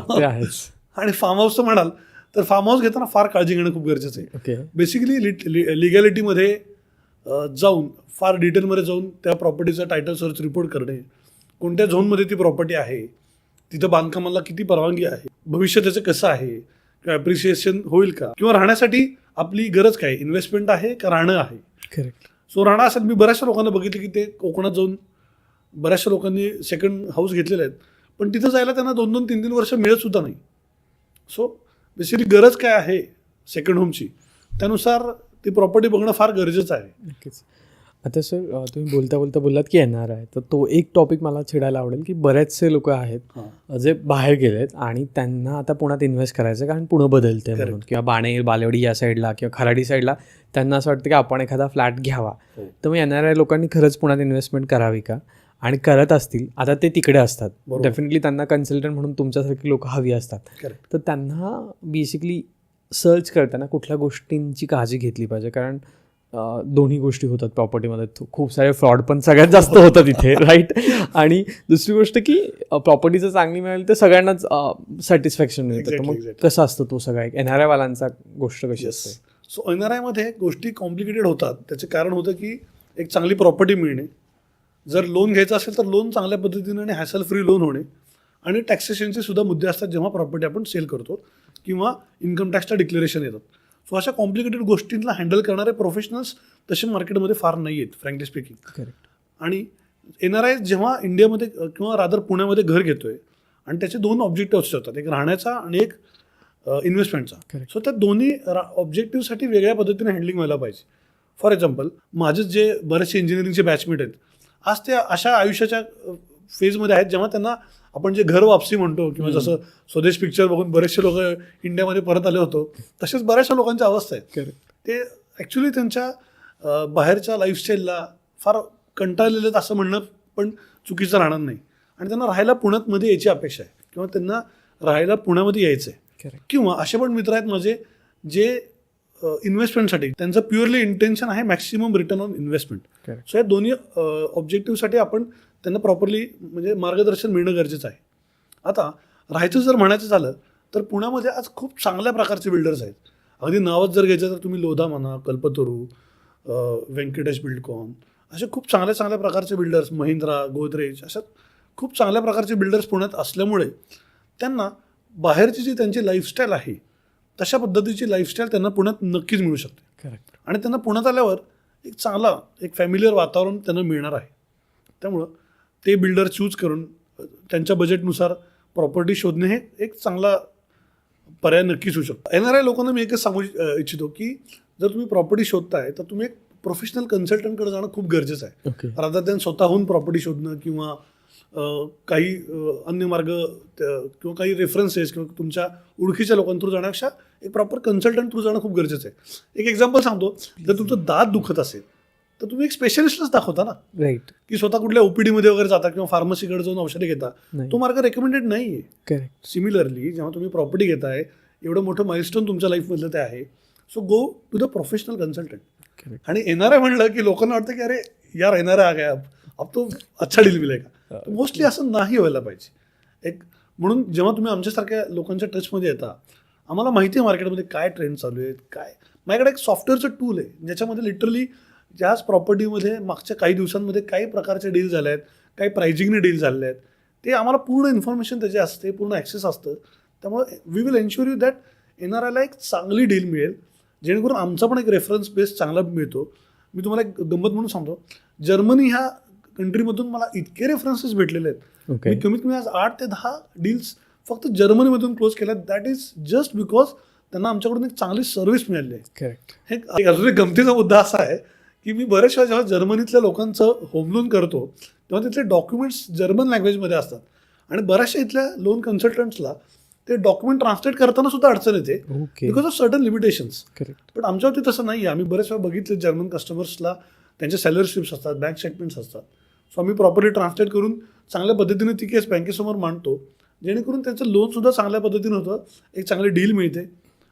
ते आहेच. आणि फार्म हाऊसचं म्हणाल तर फार्म हाऊस घेताना फार काळजी घेणं खूप गरजेचं आहे. ओके. बेसिकली लिगॅलिटीमध्ये जाऊन फार डिटेलमध्ये जाऊन त्या प्रॉपर्टीचा टायटल सर्च रिपोर्ट करणे, कोणत्या झोनमध्ये ती प्रॉपर्टी आहे, तिथं बांधकामाला किती परवानगी आहे, भविष्य त्याचं कसं आहे, किंवा ॲप्रिसिएशन होईल का, किंवा राहण्यासाठी आपली गरज काय, इन्व्हेस्टमेंट आहे का राहणं आहे. करेक्ट. सो राहणं असेल, मी बऱ्याचशा लोकांना बघितलं की ते कोकणात जाऊन बऱ्याचशा लोकांनी सेकंड हाऊस घेतलेले आहेत, पण तिथं जायला त्यांना 2-2, 3-3 वर्ष मिळत सुद्धा नाही. सो बेसिकली गरज काय आहे सेकंड होमची, त्यानुसार ती प्रॉपर्टी बघणं फार गरजेचं आहे. नक्कीच. आता सर तुम्ही बोलता बोललात की येणार आहे, तर तो एक टॉपिक मला छेडायला आवडेल की बरेचसे लोक आहेत जे बाहेर गेलेत आणि त्यांना आता पुण्यात इन्व्हेस्ट करायचं, कारण पुणं बदलते म्हणून, किंवा बाणेर, बालेवाडी या साईडला किंवा खराडी साईडला त्यांना असं वाटतं की आपण एखादा फ्लॅट घ्यावा. तर मग येणाऱ्या लोकांनी खरंच पुण्यात इन्व्हेस्टमेंट करावी का, आणि करत असतील, आता ते तिकडे असतात, डेफिनेटली त्यांना कन्सल्टंट म्हणून तुमच्यासारखी लोक हवी असतात, तर त्यांना बेसिकली सर्च करताना कुठल्या गोष्टींची काळजी घेतली पाहिजे, कारण दोन्ही गोष्टी होतात प्रॉपर्टीमध्ये, खूप सारे फ्रॉड पण सगळ्यात जास्त होतात इथे, राईट. आणि दुसरी गोष्ट की प्रॉपर्टी जर चांगली मिळाली तर सगळ्यांनाच सॅटिस्फॅक्शन मिळतं. तर मग कसं असतं तो सगळा एक NRI वाल्यांचा गोष्ट कशी असते? सो NRI मध्ये गोष्टी कॉम्प्लिकेटेड होतात. त्याचे कारण होतं की एक चांगली प्रॉपर्टी मिळणे, जर लोन घ्यायचं असेल तर लोन चांगल्या पद्धतीने आणि हॅसल फ्री लोन होणे, आणि टॅक्सेशनचे सुद्धा मुद्दे असतात जेव्हा प्रॉपर्टी आपण सेल करतो, किंवा इन्कम टॅक्सचं डिक्लेरेशन येतात. सो अशा कॉम्प्लिकेटेड गोष्टींना हँडल करणारे प्रोफेशनल्स तसे मार्केटमध्ये फार नाही आहेत, फ्रँकली स्पीकिंग. करेक्ट. आणि NRI जेव्हा इंडियामध्ये किंवा रादर पुण्यामध्ये घर घेतोय, आणि त्याचे 2 ऑब्जेक्टिव्ह असतात, एक राहण्याचा आणि एक इन्व्हेस्टमेंटचा. सो त्या दोन्ही ऑब्जेक्टिव्हसाठी वेगळ्या पद्धतीने हँडलिंग व्हायला पाहिजे. फॉर एक्झाम्पल, माझे जे बरेचसे इंजिनिअरिंगचे बॅचमेट आहेत, आज ते अशा आयुष्याच्या फेजमध्ये आहेत जेव्हा त्यांना आपण जे घर वापसी म्हणतो, किंवा जसं स्वदेश पिक्चर बघून बरेचसे लोक इंडियामध्ये परत आले होतो, तसेच बऱ्याचशा लोकांच्या अवस्था आहेत. ते ॲक्च्युली त्यांच्या बाहेरच्या लाईफस्टाईलला फार कंटाळलेले आहेत असं म्हणणं पण चुकीचं राहणार नाही, आणि त्यांना राहायला पुण्यामध्ये यायची अपेक्षा आहे, किंवा त्यांना राहायला पुण्यामध्ये यायचं आहे. किंवा असे पण मित्र आहेत माझे जे इन्व्हेस्टमेंटसाठी, त्यांचं प्युअरली इंटेन्शन आहे maximum return on investment. So या दोन्ही ऑब्जेक्टिव्हसाठी आपण त्यांना प्रॉपरली म्हणजे मार्गदर्शन मिळणं गरजेचं आहे. आता राहायचं जर म्हणायचं झालं तर पुण्यामध्ये आज खूप चांगल्या प्रकारचे बिल्डर्स आहेत. अगदी नावच जर घ्यायचं तर तुम्ही लोधा म्हणा, कल्पतरू, व्यंकटेश बिल्डकॉन, असे खूप चांगल्या प्रकारचे बिल्डर्स, महिंद्रा, गोदरेज, अशा खूप चांगल्या प्रकारचे बिल्डर्स पुण्यात असल्यामुळे त्यांना बाहेरची जी त्यांची लाईफस्टाईल आहे तशा पद्धतीची लाईफस्टाईल त्यांना पुण्यात नक्कीच मिळू शकते. करेक्ट. आणि त्यांना पुण्यात आल्यावर एक चांगला एक फॅमिलियर वातावरण त्यांना मिळणार आहे. त्यामुळं ते बिल्डर चूज करून त्यांच्या बजेटनुसार प्रॉपर्टी शोधणे हे एक चांगला पर्याय नक्कीच होऊ शकतो. NRI लोकांना मी एकच सांगू इच्छितो की जर तुम्ही प्रॉपर्टी शोधताय तर तुम्ही एक प्रोफेशनल कन्सल्टंटकडे जाणं खूप गरजेचं आहे. रादर दॅन स्वतःहून प्रॉपर्टी शोधणं, किंवा काही अन्य मार्ग किंवा काही रेफरन्सेस किंवा तुमच्या ओळखीच्या लोकांथ्रू जाण्यापेक्षा एक प्रॉपर कन्सल्टंट थ्रू जाणं खूप गरजेचं आहे. एक एक्झाम्पल सांगतो, जर तुमचं दात दुखत असेल तर तुम्ही एक स्पेशलिस्टच दाखवता ना, राईट, की स्वतः कुठल्या OPD मध्ये वगैरे जाता किंवा फार्मसीकडे जाऊन औषधे घेता, तो मार्ग रेकमेंडेड नाही आहे. करेक्ट. सिमिलरली जेव्हा तुम्ही प्रॉपर्टी घेताय, एवढं मोठं माइलस्टोन तुमच्या लाईफमधलं ते आहे, so go to the professional consultant. आणि NRI म्हणलं की लोकांना वाटतं की अरे यार NRI आ गया, अब तो अच्छा डील मिळेल. मोस्टली असं नाही व्हायला पाहिजे. एक म्हणून जेव्हा तुम्ही आमच्यासारख्या लोकांच्या टचमध्ये येता, आम्हाला माहिती आहे मार्केटमध्ये काय ट्रेंड चालू आहेत, काय. माझ्याकडे एक सॉफ्टवेअरचं टूल आहे ज्याच्यामध्ये लिटरली ज्याच प्रॉपर्टीमध्ये मागच्या काही दिवसांमध्ये काही प्रकारचे डील झाले आहेत, काही प्राइजिंगने डील झालेले आहेत, ते आम्हाला पूर्ण इन्फॉर्मेशन त्याचे असते, पूर्ण ॲक्सेस असतं. त्यामुळे we will ensure you that NRIला एक चांगली डील मिळेल, जेणेकरून आमचा पण एक रेफरन्स बेस चांगला मिळतो. मी तुम्हाला एक गंमत म्हणून सांगतो, जर्मनी ह्या कंट्रीमधून मला इतके रेफरन्सेस भेटलेले आहेत. मी कमीत कमी आज 8 ते 10 डील्स फक्त जर्मनीमधून क्लोज केल्या. दॅट इज जस्ट बिकॉज त्यांना आमच्याकडून एक चांगली सर्व्हिस मिळाली आहे. करेक्ट. हे अजून एक गमतीचा मुद्दा असा आहे की मी बरेच वेळा जेव्हा जर्मनीतल्या लोकांचं होम लोन करतो तेव्हा तिथले डॉक्युमेंट्स जर्मन लँग्वेजमध्ये असतात, आणि बऱ्याचशा इथल्या लोन कन्सल्टंट्सला ते डॉक्युमेंट ट्रान्सलेट करताना सुद्धा अडचण येते बिकॉज ऑफ सर्टन लिमिटेशन्स. पण आमच्या बाबतीत तसं नाही आहे. आम्ही बरेच वेळा बघितले जर्मन कस्टमर्सला त्यांचे सॅलरी स्लिप्स असतात, बँक स्टेटमेंट्स असतात. सो आम्ही प्रॉपरली ट्रान्सलेट करून चांगल्या पद्धतीने ती केस बँकेसमोर मांडतो, जेणेकरून त्यांचं लोनसुद्धा चांगल्या पद्धतीनं होतं, एक चांगली डील मिळते,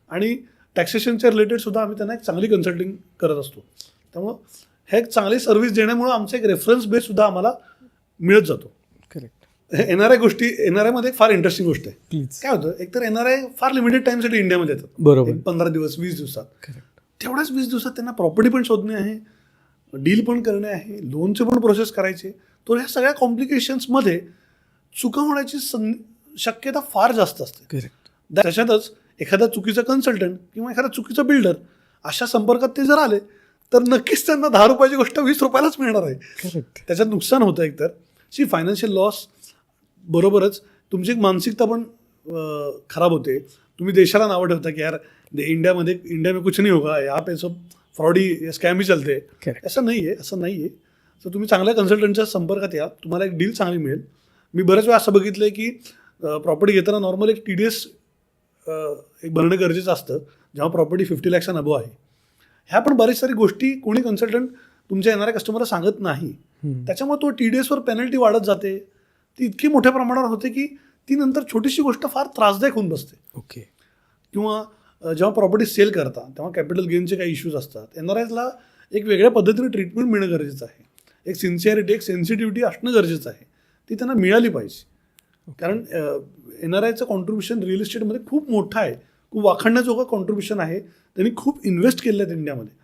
आणि टॅक्सेशनच्या रिलेटेडसुद्धा आम्ही त्यांना एक चांगली कन्सल्टिंग करत असतो. त्यामुळं हे एक चांगली सर्व्हिस देण्यामुळं आमचा एक रेफरन्स बेससुद्धा आम्हाला मिळत जातो. करेक्ट. NRI मध्ये एक फार इंटरेस्टिंग गोष्ट आहे. काय होतं, एकतर NRI फार लिमिटेड टाइमसाठी इंडियामध्ये येतात. बरोबर. 15 दिवस 20 दिवसात. तेवढ्याच 20 दिवसात त्यांना प्रॉपर्टी पण शोधणे आहे, डील पण करणे आहे, लोनचे पण प्रोसेस करायचे. तो ह्या सगळ्या कॉम्प्लिकेशन्समध्ये चुका होण्याची शक्यता फार जास्त असते. करेक्ट. त्याच्यातच एखादा चुकीचा कन्सल्टंट किंवा एखादा चुकीचा बिल्डर अशा संपर्कात ते जर आले तर नक्कीच त्यांना 10 रुपयाची गोष्ट 20 रुपयालाच मिळणार आहे. करेक्ट. त्याच्यात नुकसान होतं एकतर फायनान्शियल लॉस बरोबरच तुमची एक मानसिकता पण खराब होते. तुम्ही देशाला नावं ठेवता की यार इंडिया में कुछ नहीं होगा, यहाँ पे सब फ्रॉडी स्कॅम ही चलते. असं नाही आहे. तर तुम्ही चांगल्या कन्सल्टंटच्या संपर्कात या, तुम्हाला एक डील चांगली मिळेल. मी बऱ्याच वेळा असं बघितलं आहे की प्रॉपर्टी घेताना नॉर्मल एक TDS एक भरणं गरजेचं असतं जेव्हा प्रॉपर्टी 50 lakhs अबो आहे. ह्या पण बऱ्याच सारी गोष्टी कोणी कन्सल्टंट तुमच्या येणाऱ्या कस्टमरला सांगत नाही. त्याच्यामुळे तो TDSवर पेनल्टी वाढत जाते. ती इतकी मोठ्या प्रमाणावर होते की ती नंतर छोटीशी गोष्ट फार त्रासदायक होऊन बसते. ओके. किंवा जेव्हा प्रॉपर्टी सेल करता तेव्हा कॅपिटल गेनचे काही इश्यूज असतात. NRIsला एक वेगळ्या पद्धतीने ट्रीटमेंट मिळणं गरजेचं आहे. एक सिन्सिअरिटी, एक सेन्सिटिव्हिटी असणं गरजेचं आहे. ती त्यांना मिळाली पाहिजे. कारण NRIचं कॉन्ट्रीब्युशन रिअल इस्टेटमध्ये खूप मोठं आहे. खूप वाखाणण्याजोगं कॉन्ट्रीब्युशन आहे. त्यांनी खूप इन्व्हेस्ट केलं आहेत इंडियामध्ये.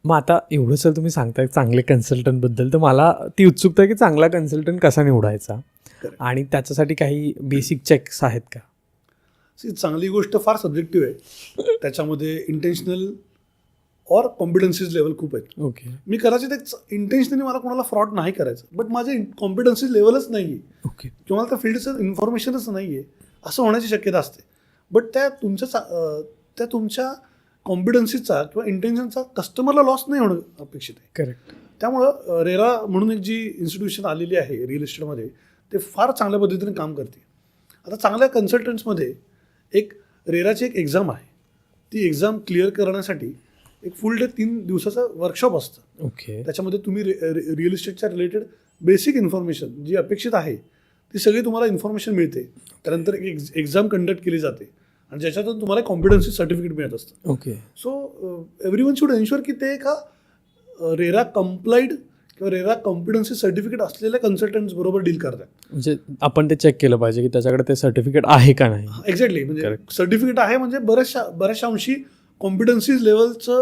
मग आता एवढं सर तुम्ही सांगताय चांगले कन्सल्टंटबद्दल, तर मला ती उत्सुकता आहे की चांगला कन्सल्टंट कसा निवडायचा आणि त्याच्यासाठी काही बेसिक चेक्स आहेत का? चांगली गोष्ट फार सब्जेक्टिव्ह आहे. त्याच्यामध्ये इंटेन्शनल और कॉम्पिटन्सीज लेवल खूप आहेत. ओके. मी कदाचित एक इंटेन्शनली मला कोणाला फ्रॉड नाही करायचं, बट माझे कॉम्पिटन्सीज लेवलच नाही आहे. ओके. किंवा मला त्या फील्डचं इन्फॉर्मेशनच नाही आहे असं होण्याची शक्यता असते. बट त्या तुमच्या कॉम्पिटन्सीचा किंवा इंटेन्शनचा कस्टमरला लॉस नाही होणं अपेक्षित आहे. करेक्ट. त्यामुळं रेरा म्हणून एक जी इन्स्टिट्यूशन आलेली आहे रिअल इस्टेटमध्ये ते फार चांगल्या पद्धतीने काम करते. आता चांगल्या कन्सल्टंट्समध्ये एक रेराची एक एक्झाम आहे. ती एक्झाम क्लिअर करण्यासाठी एक फुल डे 3 दिवसाचं वर्कशॉप असतं. ओके. त्याच्यामध्ये तुम्ही रिअल इस्टेटच्या रिलेटेड बेसिक इन्फॉर्मेशन जी अपेक्षित आहे ती सगळी तुम्हाला इन्फॉर्मेशन मिळते. त्यानंतर एक एक्झाम कंडक्ट केली जाते आणि ज्याच्यातून तुम्हाला कॉम्पिटन्सी सर्टिफिकेट मिळत असतं. Okay. So everyone should ensure की ते एका रेरा कंप्लाइड किंवा रेरा कॉम्पिटन्सी सर्टिफिकेट असलेल्या कन्सल्टंट्स बरोबर डील करतात. म्हणजे आपण ते चेक केलं पाहिजे की त्याच्याकडे ते सर्टिफिकेट आहे का नाही. एक्झॅक्टली. म्हणजे सर्टिफिकेट आहे म्हणजे बऱ्याचशा अंशी कॉम्पिटन्सीज लेवलचं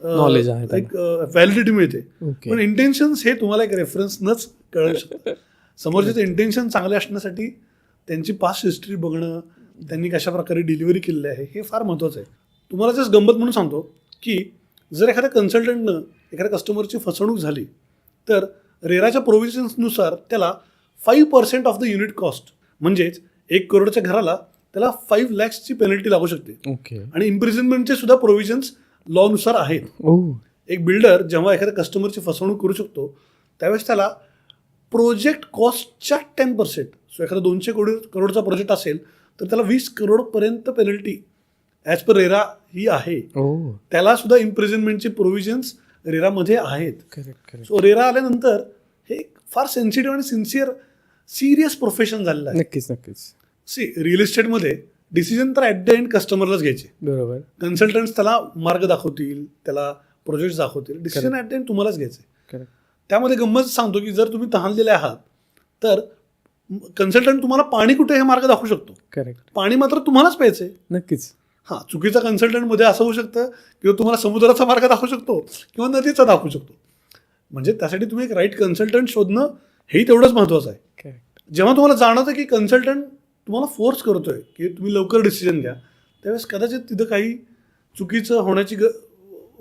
नॉलेज आहे, एक व्हॅलिडिटी मिळते. ओके. पण इंटेन्शन्स हे तुम्हाला एक रेफरन्सनंच कळू शकतं. समोरच्याचं इंटेन्शन चांगले असण्यासाठी त्यांची पास्ट हिस्ट्री बघणं, त्यांनी कशा प्रकारे डिलिव्हरी केलेली आहे हे फार महत्त्वाचं आहे. तुम्हाला जस्ट गंमत म्हणून सांगतो की जर एखाद्या कन्सल्टंटनं एखाद्या कस्टमरची फसवणूक झाली तर रेराच्या प्रोव्हिजन्सनुसार त्याला 5% ऑफ द युनिट कॉस्ट म्हणजेच 1 करोडच्या घराला त्याला 5 lakhsची पेनल्टी लागू शकते. ओके. आणि इम्प्रिझनमेंटचे सुद्धा प्रोव्हिजन्स लॉनुसार आहेत. एक बिल्डर जेव्हा एखाद्या कस्टमरची फसवणूक करू शकतो त्यावेळेस त्याला प्रोजेक्ट कॉस्टच्या 10%, सो एखादा 200 करोडचा प्रोजेक्ट असेल तर त्याला 20 करोडपर्यंत पेनल्टी ॲज पर रेरा ही आहे. त्याला सुद्धा इम्प्रिझनमेंटचे प्रोव्हिजन्स रेरामध्ये आहेत. करेक्ट. सो रेरा आल्यानंतर हे फार सेन्सिटिव्ह आणि सिरियस प्रोफेशन झालेलं आहे. नक्कीच. रिअल इस्टेटमध्ये डिसिजन तर ॲट द एंड कस्टमरलाच घ्यायचे. बरोबर. कन्सल्टंट्स त्याला मार्ग दाखवतील, त्याला प्रोजेक्ट दाखवतील, डिसिजन ॲट द एंड तुम्हालाच घ्यायचे. करेक्ट. त्यामध्ये गंमत सांगतो की जर तुम्ही तहानलेले आहात तर कन्सल्टंट तुम्हाला पाणी कुठे हे मार्ग दाखवू शकतो. करेक्ट. पाणी मात्र तुम्हालाच प्यायचे. नक्कीच. हां, चुकीचा कन्सल्टंटमध्ये असं होऊ शकतं किंवा तुम्हाला समुद्राचा मार्ग दाखवू शकतो किंवा नदीचा दाखवू शकतो. म्हणजे त्यासाठी तुम्ही एक राईट कन्सल्टंट शोधणं हेही तेवढंच महत्त्वाचं आहे. करेक्ट. जेव्हा तुम्हाला जाणवतं की कन्सल्टंट तुम्हाला फोर्स करतोय की तुम्ही लवकर डिसिजन घ्या त्यावेळेस कदाचित तिथं काही चुकीचं होण्याची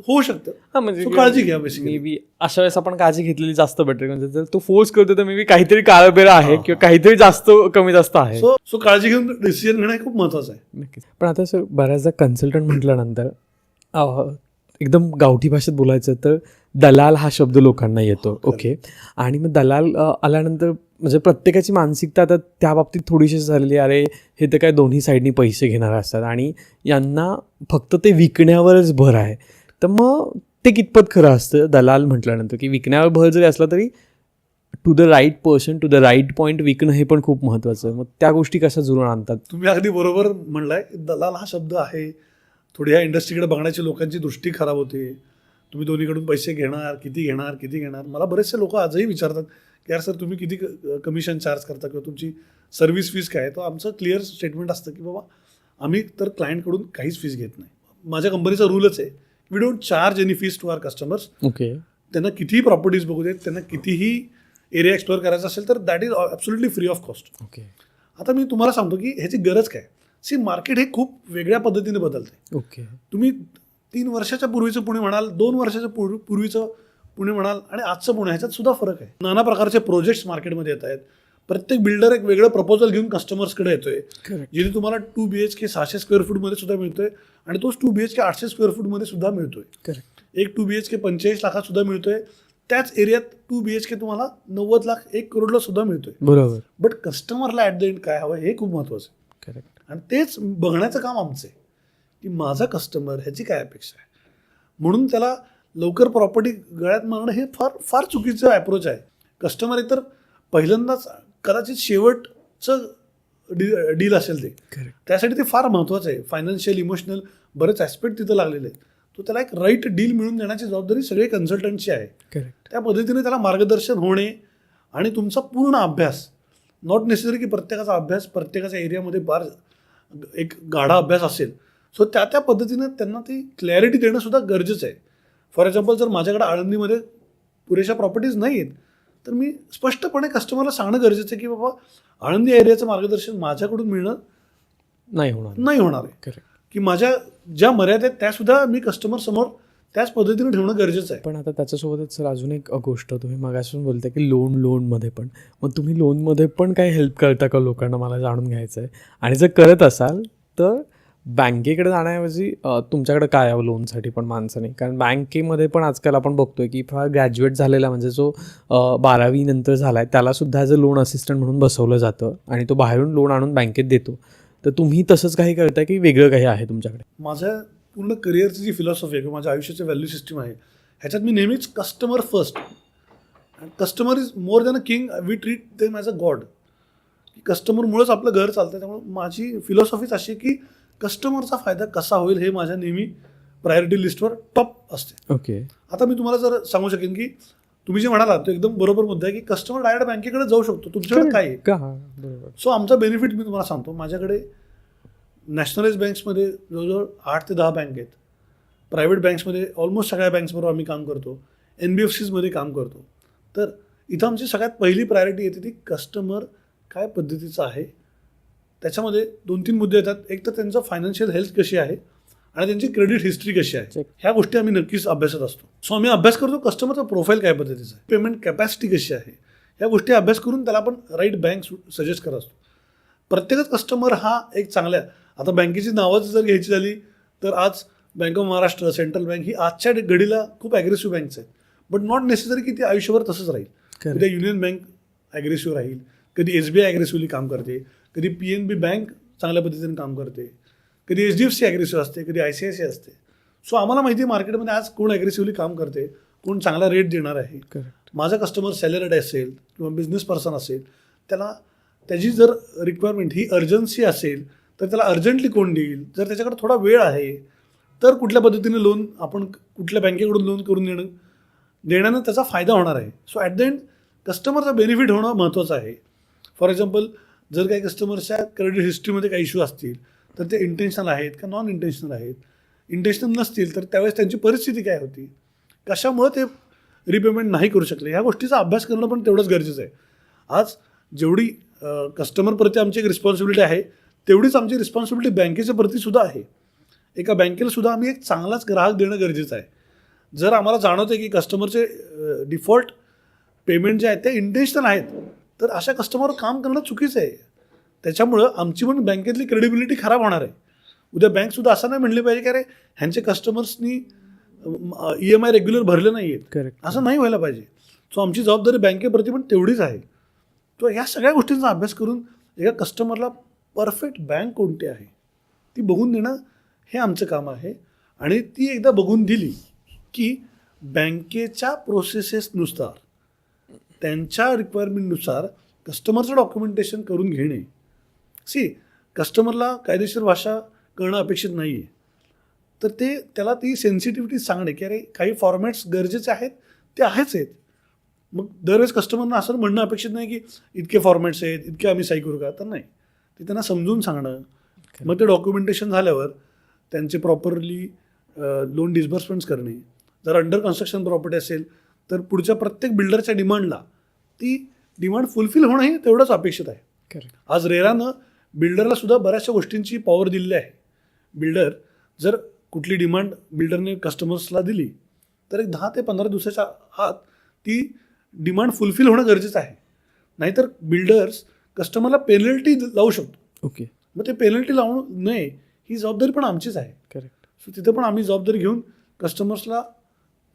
होऊ शकतं. हा, म्हणजे So, काळजी घ्या बेसिकली. मे बी अशा वेळेस आपण काळजी घेतलेली जास्त बेटर. म्हणजे जर तो फोर्स करतो तर मे बी काहीतरी काळबेरा आहे किंवा काहीतरी जास्त कमी जास्त आहे. सो काळजी घेऊन डिसिजन घेणं हे खूप महत्त्वाचं आहे. नक्कीच. पण आता सर बऱ्याचदा कन्सल्टंट म्हटल्यानंतर एकदम गावठी भाषेत बोलायचं तर दलाल हा शब्द लोकांना येतो. ओके. आणि मग दलाल आल्यानंतर म्हणजे प्रत्येकाची मानसिकता आता त्या बाबतीत थोडीशी झालेली, अरे हे तर काय दोन्ही साईडनी पैसे घेणार असतात आणि यांना फक्त ते विकण्यावरच भर आहे. तर मग ते कितपत खरं असतं दलाल म्हटल्यानंतर की विकण्यावर भर जरी असला तरी to the right person to the right point विकणं हे पण खूप महत्त्वाचं. मग त्या गोष्टी कशा जुळून आणतात? तुम्ही अगदी बरोबर म्हणलाय. दलाल हा शब्द आहे. थोडी ह्या इंडस्ट्रीकडे बघण्याची लोकांची दृष्टी खराब होते. तुम्ही दोन्हीकडून पैसे घेणार, किती घेणार. मला बरेचसे लोक आजही विचारतात की यार सर तुम्ही किती कमिशन चार्ज करता किंवा तुमची सर्व्हिस फीस काय. तर आमचं क्लिअर स्टेटमेंट असतं की बाबा आम्ही तर क्लायंटकडून काहीच फीस घेत नाही. माझ्या कंपनीचा रूलच आहे we don't charge any fees to our customers. Okay. त्यांना कितीही प्रॉपर्टीज बघू देत, त्यांना कितीही एरिया एक्सप्लोअर करायचा असेल तर that is absolutely free of cost. Okay आता मी तुम्हाला सांगतो की ह्याची गरज काय. मार्केट हे खूप वेगळ्या पद्धतीने बदलते. ओके तुम्ही 3 वर्षाच्या पूर्वीचं पुणे म्हणाल, 2 वर्षाच्या पूर्वीचं पुणे म्हणाल आणि आजचं पुणे ह्याच्यात सुद्धा फरक आहे. नाना प्रकारचे प्रोजेक्ट्स मार्केटमध्ये येत आहेत. प्रत्येक बिल्डर एक वेगळं प्रपोजल घेऊन कस्टमर्सकडे येतोय, जिथे तुम्हाला 2 BHK 600 स्क्वेअर फूटमध्ये सुद्धा मिळतोय आणि तोच 2 BHK 800 स्क्वेअर फूटमध्ये सुद्धा मिळतोय. एक 2 BHK 45 लाखात सुद्धा मिळतोय. त्याच एरियात 2 BHK तुम्हाला 90 लाख 1 करोडला सुद्धा मिळतोय. बरोबर. बट कस्टमरला ॲट द एंड काय हवं हे खूप महत्त्वाचं आहे. करेक्ट. आणि तेच बघण्याचं काम आमचं आहे की माझा कस्टमर ह्याची काय अपेक्षा आहे. म्हणून त्याला लवकर प्रॉपर्टी गळ्यात मागणं हे फार फार चुकीचं अप्रोच आहे. कस्टमर एकतर पहिल्यांदाच कदाचित शेवटचं डील असेल ते, त्यासाठी ते फार महत्त्वाचं आहे. फायनान्शियल इमोशनल बरेच ॲस्पेक्ट तिथं लागलेले आहेत. तो त्याला एक राईट डील मिळून देण्याची जबाबदारी सगळे कन्सल्टंटची आहे. त्या पद्धतीने त्याला मार्गदर्शन होणे आणि तुमचा पूर्ण अभ्यास, नॉट नेसेसरी की प्रत्येकाचा अभ्यास प्रत्येकाच्या एरियामध्ये फार एक गाढा अभ्यास असेल. सो त्या पद्धतीने त्यांना ती क्लॅरिटी देणं सुद्धा गरजेचं आहे. फॉर एक्झाम्पल जर माझ्याकडे आळंदीमध्ये पुरेशा प्रॉपर्टीज नाही आहेत तर मी स्पष्टपणे कस्टमरला सांगणं गरजेचं आहे की बाबा आळंदी एरियाचं मार्गदर्शन माझ्याकडून मिळणं नाही होणार आहे. की माझ्या ज्या मर्यादा आहेत त्यासुद्धा मी कस्टमर समोर त्याच पद्धतीने ठेवणं गरजेचं आहे. पण आता त्याच्यासोबतच सर अजून एक गोष्ट तुम्ही मगासून बोलताय की लोनमध्ये पण, मग तुम्ही लोनमध्ये पण काही हेल्प करता का लोकांना, मला जाणून घ्यायचं आहे. आणि जर करत असाल तर बँकेकडे जाण्याऐवजी तुमच्याकडे काय आहे लोनसाठी पण माणसाने, कारण बँकेमध्ये पण आजकाल आपण बघतोय की फार ग्रॅज्युएट झालेला म्हणजे जो 12वी नंतर झाला आहे त्यालासुद्धा ॲज अ लोन असिस्टंट म्हणून बसवलं जातं आणि तो बाहेरून लोन आणून बँकेत देतो. तर तुम्ही तसंच काही करताय की वेगळं काही आहे तुमच्याकडे? माझ्या पूर्ण करिअरची जी फिलॉसॉफी आहे किंवा माझ्या आयुष्याची व्हॅल्यू सिस्टीम आहे ह्याच्यात मी नेहमीच customer first, customer is more than a king, we treat them as a god. की कस्टमरमुळेच आपलं घर चालतं. त्यामुळे माझी फिलॉसॉफीच अशी की कस्टमरचा फायदा कसा होईल हे माझ्या नेहमी प्रायोरिटी लिस्टवर टॉप असते. ओके. आता मी तुम्हाला जर सांगू शकेन की तुम्ही जे म्हणालात तो एकदम बरोबर मुद्दा आहे की कस्टमर डायरेक्ट बँकेकडे जाऊ शकतो. तुमच्याकडे काय आहे. सो आमचा बेनिफिट मी तुम्हाला सांगतो. माझ्याकडे नॅशनलाइज बँक्समध्ये जवळजवळ 8 ते 10 बँक आहेत. प्रायव्हेट बँक्समध्ये ऑलमोस्ट सगळ्या बँक्सबरोबर आम्ही काम करतो. NBFCजमध्ये काम करतो. तर इथं आमची सगळ्यात पहिली प्रायोरिटी येते ती कस्टमर काय पद्धतीचं आहे. त्याच्यामध्ये 2-3 मुद्दे येतात. एक तर त्यांचं फायनान्शियल हेल्थ कशी आहे आणि त्यांची क्रेडिट हिस्ट्री कशी आहे, ह्या गोष्टी आम्ही नक्कीच अभ्यासत असतो. सो आम्ही अभ्यास करतो कस्टमरचा प्रोफाईल काय पद्धतीचा आहे, पेमेंट कॅपॅसिटी कशी आहे, ह्या गोष्टी अभ्यास करून त्याला आपण राईट बँक सजेस्ट करत असतो. प्रत्येकच कस्टमर हा एक चांगल्या, आता बँकेची नावं जर घ्यायची झाली तर आज bank of Maharashtra, central bank ही आजच्या घडीला खूप ॲग्रेसिव्ह बँक्स आहेत. बट नॉट नेसेसरी की ती आयुष्यभर तसंच राहील. कधी युनियन बँक ॲग्रेसिव्ह राहील, कधी SBI ॲग्रेसिव्हली काम करते, कधी PNB बँक चांगल्या पद्धतीने काम करते, कधी HDFC ॲग्रेसिव्ह असते, कधी ICICI असते. सो आम्हाला माहिती आहे मार्केटमध्ये आज कोण ॲग्रेसिव्हली काम करते, कोण चांगला रेट देणार आहे. माझा कस्टमर सॅलरीड असेल किंवा बिझनेस पर्सन असेल, त्याला त्याची जर रिक्वायरमेंट ही अर्जन्सी असेल तर त्याला अर्जंटली कोण देईल, जर त्याच्याकडे थोडा वेळ आहे तर कुठल्या पद्धतीने लोन आपण कुठल्या बँकेकडून लोन करून देण्यानं त्याचा फायदा होणार आहे. सो ॲट द एंड कस्टमरचा बेनिफिट होणं महत्त्वाचं आहे. फॉर एक्झाम्पल जर काही कस्टमरच्या क्रेडिट हिस्ट्रीमध्ये काही इश्यू असतील तर ते इंटेन्शनल आहेत का नॉन इंटेन्शनल आहेत. इंटेन्शनल नसतील तर त्यावेळेस त्यांची परिस्थिती काय होती, कशामुळे ते रिपेमेंट नाही करू शकले, ह्या गोष्टीचा अभ्यास करणं पण तेवढंच गरजेचं आहे. आज जेवढी कस्टमरप्रती आमची एक रिस्पॉन्सिबिलिटी आहे तेवढीच आमची रिस्पॉन्सिबिलिटी बँकेच्या प्रतीसुद्धा आहे. एका बँकेला सुद्धा आम्ही एक चांगलाच ग्राहक देणं गरजेचं आहे. जर आम्हाला जाणवतं की कस्टमरचे डिफॉल्ट पेमेंट जे आहेत ते इंटेन्शनल आहेत तर अशा कस्टमरवर काम करणं चुकीचं आहे. त्याच्यामुळं आमची पण बँकेतली क्रेडिबिलिटी खराब होणार आहे. उद्या बँकसुद्धा असं नाही म्हणले पाहिजे की अरे ह्यांचे कस्टमर्सनी EMI रेग्युलर भरले नाही आहेत, असं नाही व्हायला पाहिजे. सो आमची जबाबदारी बँकेप्रती पण तेवढीच आहे. तो ह्या सगळ्या गोष्टींचा अभ्यास करून एका कस्टमरला परफेक्ट बँक कोणती आहे ती बघून देणं हे आमचं काम आहे. आणि ती एकदा बघून दिली की बँकेच्या प्रोसेसेसनुसार त्यांच्या रिक्वायरमेंटनुसार कस्टमरचं डॉक्युमेंटेशन करून घेणे. कस्टमरला कायदेशीर भाषा कळणं अपेक्षित नाही आहे, तर त्याला ती सेन्सिटिव्हिटी सांगणे की अरे काही फॉर्मॅट्स गरजेचे आहेत ते आहेच आहेत. मग दरवेळेस कस्टमरना असं म्हणणं अपेक्षित नाही की इतके फॉर्मॅट्स आहेत, इतके आम्ही सही करू का, तर नाही. ते त्यांना समजून सांगणं. मग ते डॉक्युमेंटेशन झाल्यावर त्यांचे प्रॉपरली लोन डिस्बर्समेंट्स करणे. जर अंडर कन्स्ट्रक्शन प्रॉपर्टी असेल तर पुढच्या प्रत्येक बिल्डरच्या डिमांडला ती डिमांड फुलफिल होणं हे तेवढंच अपेक्षित आहे. करेक्ट. आज रेरानं बिल्डरला सुद्धा बऱ्याचशा गोष्टींची पॉवर दिलेली आहे. बिल्डर जर कुठली डिमांड बिल्डरने कस्टमर्सला दिली तर एक 10 ते 15 दिवसाच्या आत ती डिमांड फुलफिल होणं गरजेचं आहे. नाहीतर बिल्डर्स कस्टमरला पेनल्टी लावू शकतो. ओके. मग ते पेनल्टी लावू नये ही जबाबदारी पण आमचीच आहे. करेक्ट. सो तिथे पण आम्ही जबाबदारी घेऊन कस्टमर्सला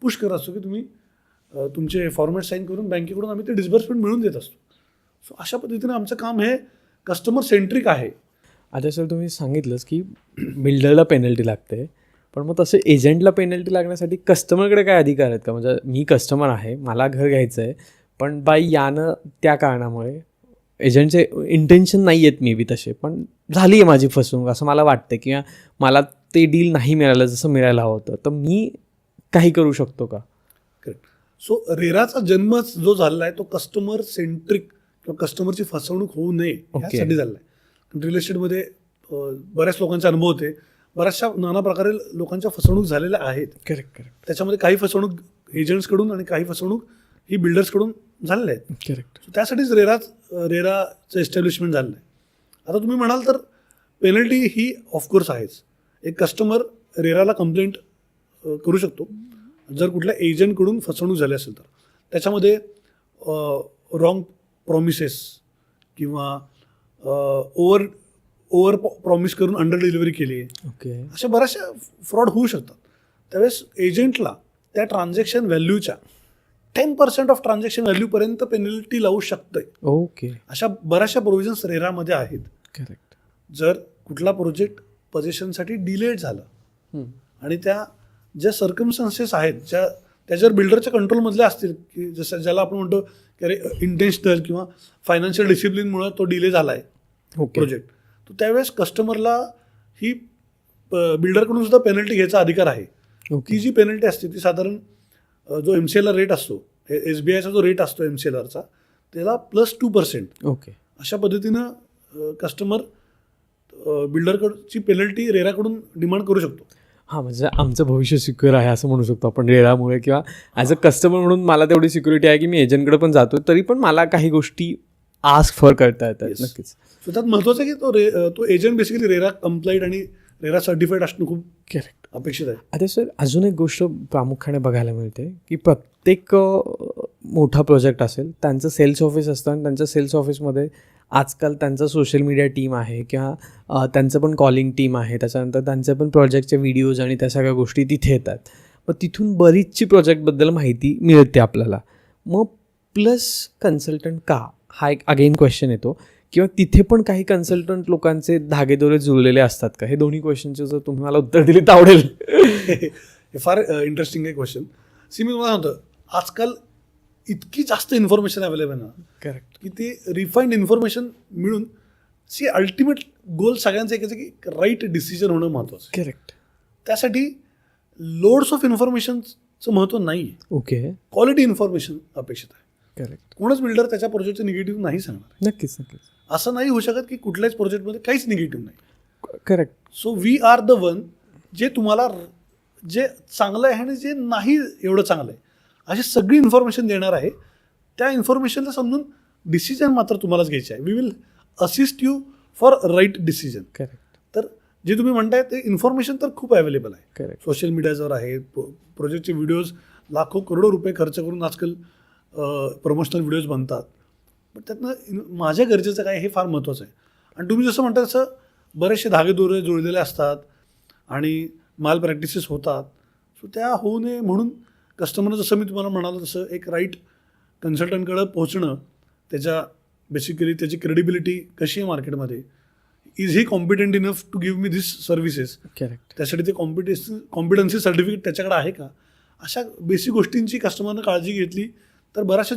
पुश करत असतो की तुम्ही तुमचे फॉर्मॅट साईन करून बँकेकडून आम्ही ते डिस्बर्समेंट मिळवून देत असतो. सो अशा पद्धतीने आमचं काम हे कस्टमर सेंट्रिक आहे. आता सर तुम्ही सांगितलंच की बिल्डरला पेनल्टी लागते, पण मग तसे एजंटला पेनल्टी लागण्यासाठी कस्टमरकडे काय अधिकार आहेत का? म्हणजे मी कस्टमर आहे, मला घर घ्यायचं आहे, पण बाई यानं त्या कारणामुळे एजंटचे इंटेन्शन नाही आहेत मे बी तसे, पण झाली आहे माझी फसवणूक असं मला वाटतं, किंवा मला ते डील नाही मिळालं जसं मिळायला हवं होतं, तर मी काही करू शकतो का? करेक्ट. सो रेराचा जन्मच जो झालेला आहे तो कस्टमर सेंट्रिक किंवा कस्टमरची फसवणूक होऊ नये यासाठी झालेला आहे. रिअल एस्टेटमध्ये बऱ्याच लोकांचे अनुभव होते, बऱ्याचशा नाना प्रकारे लोकांच्या फसवणूक झालेल्या आहेत. करेक्ट. करेक्ट. त्याच्यामध्ये काही फसवणूक एजंट्सकडून आणि काही फसवणूक ही बिल्डर्सकडून झालेल्या आहेत. करेक्ट. सो त्यासाठीच रेराचं एस्टॅब्लिशमेंट झालेलं आहे. आता तुम्ही म्हणाल तर पेनल्टी ही ऑफकोर्स आहेच. एक कस्टमर रेराला कंप्लेंट करू शकतो जर कुठल्या एजंटकडून फसवणूक झाली असेल तर. त्याच्यामध्ये रॉंग प्रॉमिसेस किंवा ओव्हर प्रॉमिस करून अंडर डिलिव्हरी केली आहे, ओके, अशा बऱ्याचशा फ्रॉड होऊ शकतात. त्यावेळेस एजंटला त्या ट्रान्झॅक्शन व्हॅल्यूच्या 10% ऑफ ट्रान्झॅक्शन व्हॅल्यूपर्यंत पेनल्टी लावू शकतंय. ओके. अशा बऱ्याचशा प्रोव्हिजन्स रेरामध्ये आहेत. करेक्ट. जर कुठला प्रोजेक्ट पोझिशनसाठी डिलेड झालं आणि त्या ज्या सर्कमस्टन्सेस आहेत त्या जर बिल्डरच्या कंट्रोलमधल्या असतील, की जसं ज्याला आपण म्हणतो की अरे इंटेन्शनल किंवा फायनान्शियल डिसिप्लिनमुळे तो डिले झाला आहे ओके. प्रोजेक्ट, तर त्यावेळेस कस्टमरला ही बिल्डरकडून सुद्धा पेनल्टी घ्यायचा अधिकार आहे. ती जी पेनल्टी असते ती साधारण जो MCLR रेट असतो, SBIचा जो रेट असतो MCLRचा, त्याला +2%. ओके. अशा पद्धतीनं कस्टमर बिल्डरकडची पेनल्टी रेराकडून डिमांड करू शकतो. हां, म्हणजे आमचं भविष्य सिक्युअर आहे असं म्हणू शकतो आपण रेरामुळे, किंवा ॲज अ कस्टमर म्हणून मला तेवढी सिक्युरिटी आहे की मी एजंटकडे पण जातो तरी पण मला काही गोष्टी आस्क फॉर करता येतात. Yes. नक्कीच. सो त्यात महत्त्वाचं आहे की तो एजंट बेसिकली रेरा कंप्लाइड आणि रेरा सर्टिफाईड असणं खूप करेक्ट. अपेक्षित आहे. आता सर अजून एक गोष्ट प्रामुख्याने बघायला मिळते की प्रत्येक मोठा प्रोजेक्ट असेल त्यांचं सेल्स ऑफिस असतं, आणि त्यांच्या सेल्स ऑफिसमध्ये आजकाल त्यांचं सोशल मीडिया टीम आहे, किंवा त्यांचं पण कॉलिंग टीम आहे, त्याच्यानंतर त्यांचे पण प्रोजेक्टचे व्हिडिओज आणि त्या सगळ्या गोष्टी तिथे येतात. मग तिथून बरीचशी प्रोजेक्टबद्दल माहिती मिळते आपल्याला. मग प्लस कन्सल्टंट का, हा एक अगेन क्वेश्चन येतो, किंवा तिथे पण काही कन्सल्टंट लोकांचे धागेदोरे जुळलेले असतात का? हे दोन्ही क्वेश्चनचे जर तुम्ही मला उत्तर दिले तर आवडेल. हे फार इंटरेस्टिंग आहे क्वेश्चन. मी मला सांगतो, आजकाल इतकी जास्त इन्फॉर्मेशन अवेलेबल आहे ना, करेक्ट, की ते रिफाईंड इन्फॉर्मेशन मिळून अल्टिमेट गोल सगळ्यांचं एकच आहे की राईट डिसिजन होणं महत्त्वाचं आहे. करेक्ट. त्यासाठी लोड्स ऑफ इन्फॉर्मेशनचं महत्त्व नाही आहे. ओके. क्वालिटी इन्फॉर्मेशन अपेक्षित आहे. करेक्ट. कोणच बिल्डर त्याच्या प्रोजेक्टचं निगेटिव्ह नाही सांगणार. नक्कीच. नक्कीच. असं नाही होऊ शकत की कुठल्याच प्रोजेक्टमध्ये काहीच निगेटिव्ह नाही. Correct. So we are the one जे तुम्हाला जे चांगलं आहे आणि जे नाही एवढं चांगलं आहे अशी सगळी इन्फॉर्मेशन देणार आहे. त्या इन्फॉर्मेशनला समजून डिसिजन मात्र तुम्हालाच घ्यायचे आहे. We will assist you for right decision. Correct. तर जे तुम्ही म्हणताय ते इन्फॉर्मेशन तर खूप अवेलेबल आहे. करेक्ट. सोशल मीडियावर आहे. प्रोजेक्टचे व्हिडिओज लाखो करोडो रुपये खर्च करून आजकाल प्रमोशनल व्हिडिओज बनतात. पण त्यातनं माझ्या गरजेचं काय हे फार महत्त्वाचं आहे. आणि तुम्ही जसं म्हणता तसं बरेचसे धागेदोरे जुळलेले असतात आणि माल प्रॅक्टिसेस होतात. सो त्या होऊ नये म्हणून कस्टमरनं जसं मी तुम्हाला म्हणालो तसं एक राईट कन्सल्टंटकडं पोहोचणं, बेसिकली त्याची क्रेडिबिलिटी कशी आहे मार्केटमध्ये, is he competent enough to give me this services. Correct. त्यासाठी ते कॉम्पिटन्सी सर्टिफिकेट त्याच्याकडे आहे का, अशा बेसिक गोष्टींची कस्टमरनं काळजी घेतली तर बऱ्याचशा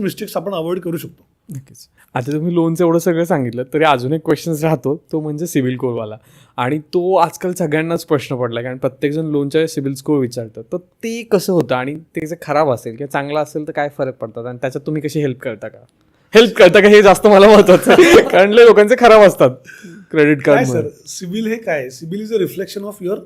मिस्टेक्स आपण अवॉइड करू शकतो. नक्कीच. आता तुम्ही लोनचं एवढं सगळं सांगितलं तरी अजून एक क्वेश्चन राहतो, तो म्हणजे सिबिल स्कोअरवाला. आणि तो आजकाल सगळ्यांनाच प्रश्न पडला, कारण प्रत्येकजण लोनच्या सिबिल स्कोअर विचारतं. तर ते कसं होतं आणि ते जे खराब असेल किंवा चांगलं असेल तर काय फरक पडतात, आणि त्याच्यात तुम्ही कशी हेल्प करता का हे जास्त मला महत्त्वाचं आहे, कारण लोकांचे खराब असतात क्रेडिट काय कार्ड. सर, सिबिल हे काय, CIBIL is a reflection of your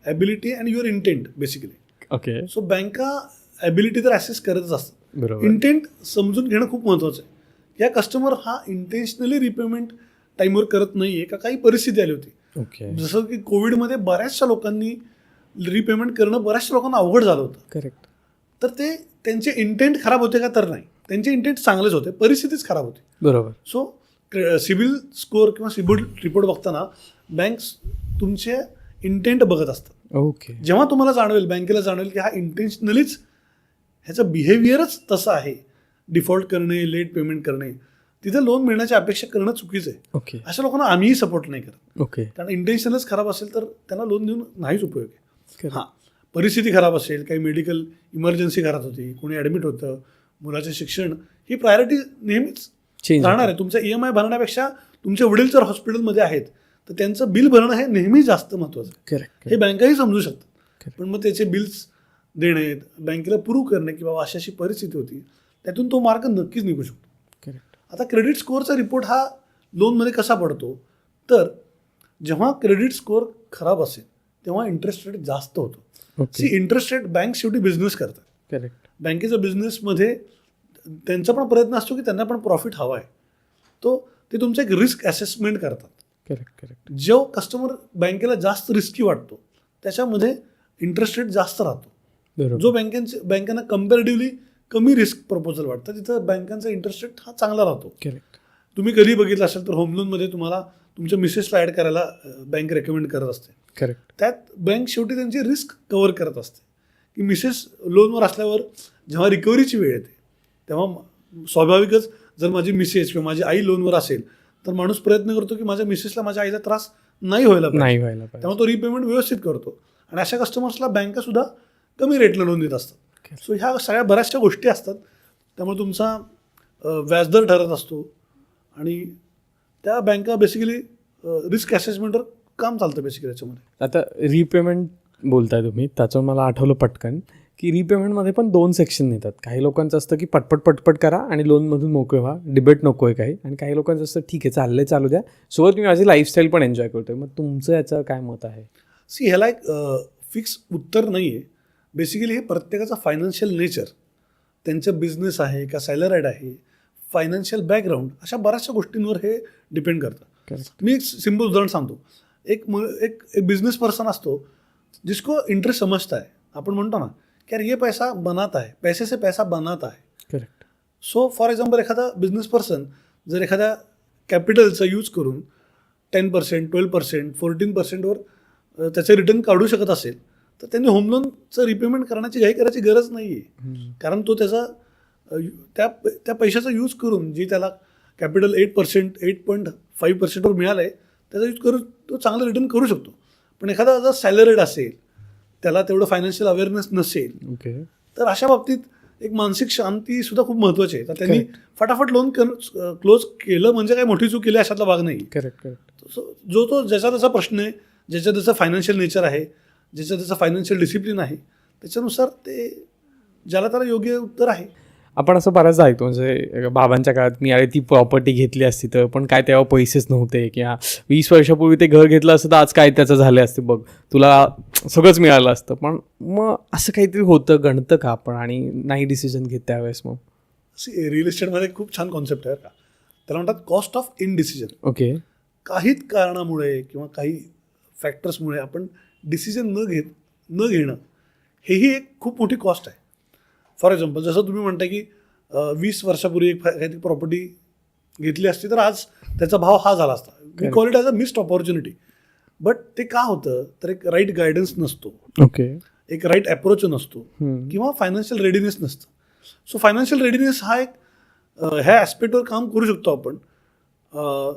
ability and your intent basically. Okay. So बँका ॲबिलिटी तर ॲसेस करतच असतात. बरोबर. इंटेंट समजून घेणं खूप महत्त्वाचं आहे. या कस्टमर हा इंटेन्शनली रिपेमेंट टाईमवर करत नाही आहे का काही परिस्थिती आली होती. ओके. जसं की कोविडमध्ये बऱ्याचशा लोकांनी रिपेमेंट करणं बऱ्याचशा लोकांना अवघड झालं होतं. करेक्ट. तर ते त्यांचे इंटेंट खराब होते का? तर नाही, त्यांचे इंटेंट चांगलेच होते, परिस्थितीच खराब होती. बरोबर. सो सिबिल स्कोअर किंवा सिबिल रिपोर्ट बघताना बँक्स तुमचे इंटेंट बघत असतात. ओके. जेव्हा तुम्हाला जाणवेल, बँकेला जाणवेल की हा इंटेन्शनलीच ह्याचं बिहेवियरच तसं आहे, डिफॉल्ट करणे, लेट पेमेंट करणे, तिथे लोन मिळण्याची अपेक्षा करणं चुकीचं आहे. ओके. अशा लोकांना आम्हीही सपोर्ट नाही करत. ओके. कारण इंटेन्शनच खराब असेल तर त्यांना लोन देऊन नाहीच उपयोग आहे. Correct. हां, परिस्थिती खराब असेल, काही मेडिकल इमर्जन्सी घरात होती, कोणी ॲडमिट होतं, मुलाचे शिक्षण, ही प्रायोरिटी नेहमीच चेंज राहणार आहे. तुमचा EMI भरण्यापेक्षा तुमचे वडील जर हॉस्पिटलमध्ये आहेत तर त्यांचं बिल भरणं हे नेहमी जास्त महत्त्वाचं आहे. करेक्ट. हे बँकाही समजू शकतात. Correct. पण मग त्याचे बिल्स देणे, बँकेला प्रूव्ह करणे की बाबा अशी परिस्थिती होती, त्यातून तो मार्ग नक्कीच निघू शकतो. करेक्ट. आता क्रेडिट स्कोअरचा रिपोर्ट हा लोनमध्ये कसा पडतो? तर जेव्हा क्रेडिट स्कोअर खराब असेल तेव्हा इंटरेस्ट रेट जास्त होतो. ओके. इंटरेस्ट रेट, बँक शेवटी बिझनेस करतात. करेक्ट. बँकेचा बिझनेसमध्ये त्यांचा पण प्रयत्न असतो की त्यांना पण प्रॉफिट हवा आहे. ते तुमचं एक रिस्क असेसमेंट करतात. करेक्ट. करेक्ट. जो कस्टमर बँकेला जास्त रिस्की वाटतो त्याच्यामध्ये इंटरेस्ट रेट जास्त राहतो. बरोबर. जो बँकांना कम्पॅरेटिव्हली कमी रिस्क प्रपोजल वाटतं तिथं बँकांचा इंटरेस्ट रेट हा चांगला राहतो. करेक्ट. तुम्ही कधी बघितलं असेल तर होम लोनमध्ये तुम्हाला तुमच्या मिसेसला ॲड करायला बँक रेकमेंड करत असते. करेक्ट. त्यात बँक शेवटी त्यांची रिस्क कव्हर करत असते की मिसेस लोनवर असल्यावर जेव्हा रिकव्हरीची वेळ येते तेव्हा स्वाभाविकच जर माझी मिसेस किंवा माझी आई लोनवर असेल तर माणूस प्रयत्न करतो की माझ्या मिसेसला, माझ्या आईला त्रास नाही व्हायला पाहिजे. त्यामुळे तो रिपेमेंट व्यवस्थित करतो आणि अशा कस्टमर्सला बँकासुद्धा कमी रेटला लोन देत असतात. सो ह्या सगळ्या बऱ्याचशा गोष्टी असतात. त्यामुळे तुमचा व्याजदर ठरत असतो आणि त्या बँका बेसिकली रिस्क असेसमेंटवर काम चालतं बेसिकली याच्यामध्ये. आता रिपेमेंट बोलताय तुम्ही, त्याच्यावर मला आठवलं पटकन की रिपेमेंटमध्ये पण 2 सेक्शन येतात. काही लोकांचं असतं की पटपट करा आणि लोनमधून मोकळे व्हा, डिबेट नको आहे काही. आणि काही लोकांचं असतं ठीक आहे चाललंय चालू द्या, सोबत मी माझी लाईफस्टाईल पण एन्जॉय करतोय. मग तुमचं याचं काय मत आहे? ह्याला एक फिक्स उत्तर नाही आहे. बेसिकली हे प्रत्येकाचा फायनान्शियल नेचर, त्यांचं बिझनेस आहे का सॅलराईड आहे, फायनान्शियल बॅकग्राऊंड, अशा बऱ्याचशा गोष्टींवर हे डिपेंड करतं. मी एक सिम्पल उदाहरण सांगतो. एक बिझनेस पर्सन असतो जिसको इंटरेस्ट समजता है. आपण म्हणतो ना की यार ये पैसा बनाता है, पैसे से पैसा बनाता है. करेक्ट. सो फॉर एक्झाम्पल एखादा बिझनेस पर्सन जर एखाद्या कॅपिटलचा यूज करून 10%, 12%, 14%वर त्याचे रिटर्न काढू शकत असेल तर त्यांनी होम लोनचं रिपेमेंट करण्याची घाई करायची गरज नाही आहे. कारण तो त्याचा त्या पैशाचा यूज करून जी त्याला कॅपिटल 8%, 8.5%वर मिळालं आहे त्याचा यूज करून तो चांगलं रिटर्न करू शकतो. पण एखादा जर सॅलरीड असेल, त्याला तेवढं फायनान्शियल अवेअरनेस नसेल, ओके, तर अशा बाबतीत एक मानसिक शांती सुद्धा खूप महत्त्वाची आहे. तर त्यांनी फटाफट लोन क्लोज केलं म्हणजे काय मोठी चूक केली अशातला भाग नाही. करेक्ट. जो तो ज्याचा त्याचा प्रश्न आहे, ज्याच्या त्याचं फायनान्शियल नेचर आहे, ज्याचं त्याचं फायनान्शियल डिसिप्लिन आहे, त्याच्यानुसार ते ज्याला त्याला योग्य उत्तर आहे. आपण असं बऱ्याचदा ऐकतो, म्हणजे बाबांच्या काळात मी अरे ती प्रॉपर्टी घेतली असती तर, पण काय तेव्हा पैसेच नव्हते, किंवा 20 वर्षापूर्वी ते घर घेतलं असतं तर आज काय त्याचं झाले असते बघ, तुला सगळंच मिळालं असतं. पण मग असं काहीतरी होतं, गणतं का आपण आणि नाही डिसिजन घेत त्यावेळेस? मग रिअल इस्टेटमध्ये खूप छान कॉन्सेप्ट आहे का, त्याला म्हणतात कॉस्ट ऑफ इनडिसिजन. ओके, काही कारणामुळे किंवा काही फॅक्टर्समुळे आपण डिसिजन न घेणं हेही एक खूप मोठी कॉस्ट आहे. फॉर एक्झाम्पल जसं तुम्ही म्हणता की 20 वर्षापूर्वी एक काहीतरी प्रॉपर्टी घेतली असती तर आज त्याचा भाव हा झाला असता. We call it as a missed opportunity. But ते का होतं तर एक राईट गायडन्स नसतो, ओके, एक राईट अप्रोच नसतो, किंवा फायनान्शियल रेडीनेस नसतं. सो फायनान्शियल रेडीनेस हा एक ह्या ॲस्पेक्टवर काम करू शकतो आपण.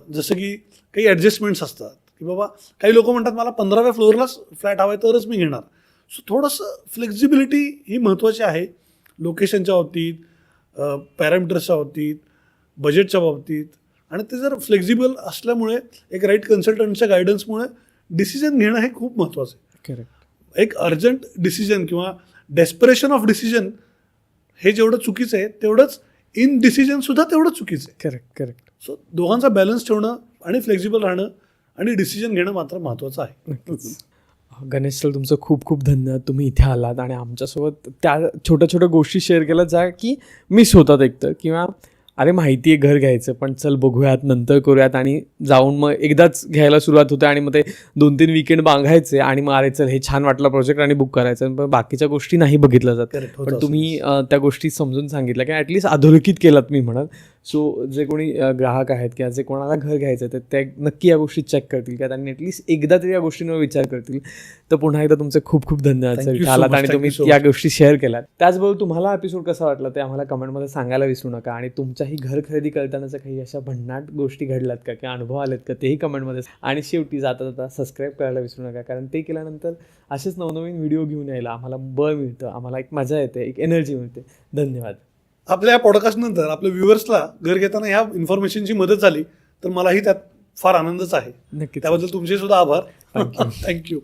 जसं की काही ॲडजस्टमेंट्स असतात की बाबा काही लोक म्हणतात मला 15व्या फ्लोअरलाच फ्लॅट हवा आहे तरच मी घेणार. सो थोडंसं फ्लेक्झिबिलिटी ही महत्त्वाची आहे लोकेशनच्या बाबतीत, पॅरामीटर्सच्या बाबतीत, बजेटच्या बाबतीत. आणि ते जर फ्लेक्झिबल असल्यामुळे एक राईट कन्सल्टंटच्या गायडन्समुळे डिसिजन घेणं हे खूप महत्त्वाचं आहे. करेक्ट. एक अर्जंट डिसिजन किंवा डेस्परेशन ऑफ डिसिजन हे जेवढं चुकीचं आहे तेवढंच इन डिसिजनसुद्धा तेवढं चुकीचं आहे. करेक्ट. सो दोघांचा बॅलन्स ठेवणं आणि फ्लेक्झिबल राहणं आणि डिसिजन घेणं मात्र महत्त्वाचं आहे. गणेश सर, तुमचं खूप खूप धन्यवाद. तुम्ही इथे आलात आणि आमच्यासोबत त्या छोट्या छोट्या गोष्टी शेअर केल्या ज्या की मिस होतात एकतर, किंवा अरे माहिती आहे घर घ्यायचं पण चल बघूयात नंतर करूयात आणि जाऊन मग एकदाच घ्यायला सुरुवात होते आणि मग ते 2-3 वीकेंड बांधायचे आणि मग अरे चल हे छान वाटलं प्रोजेक्ट आणि बुक करायचं, पण बाकीच्या गोष्टी नाही बघितल्या जात. Correct, होतं पण असं. तुम्ही त्या गोष्टी समजून सांगितल्या की ॲटलिस्ट अधोरेखित केलात मी म्हणत. सो जे कोणी ग्राहक आहेत किंवा जे कोणाला घर घ्यायचं तर ते नक्की या गोष्टी चेक करतील किंवा त्यांनी ॲटलिस्ट एकदा तरी या गोष्टींवर विचार करतील. तर पुन्हा एकदा तुमचे खूप खूप धन्यवाद Thank सर, you इथे so आलात much, आणि thank तुम्ही you so या much. गोष्टी शेअर केल्यात. त्याचबरोबर तुम्हाला एपिसोड कसा वाटला ते आम्हाला कमेंटमध्ये सांगायला विसरू नका. आणि तुमच्याही घर खरेदी करतानाच्या काही अशा भन्नाट गोष्टी घडल्यात का किंवा अनुभव आलेत का तेही कमेंटमध्ये. आणि शेवटी जाता जाता सबस्क्राईब करायला विसरू नका, कारण ते केल्यानंतर असेच नवनवीन व्हिडिओ घेऊन यायला आम्हाला बळ मिळतं, आम्हाला एक मजा येते, एक एनर्जी मिळते. धन्यवाद. आपल्या या पॉडकास्ट नंतर आपल्या व्ह्युअर्सला घर घेताना ह्या इन्फॉर्मेशनची मदत झाली तर मलाही त्यात फार आनंदच आहे. नक्कीच. त्याबद्दल तुमचे सुद्धा आभार. Thank you. थँक्यू.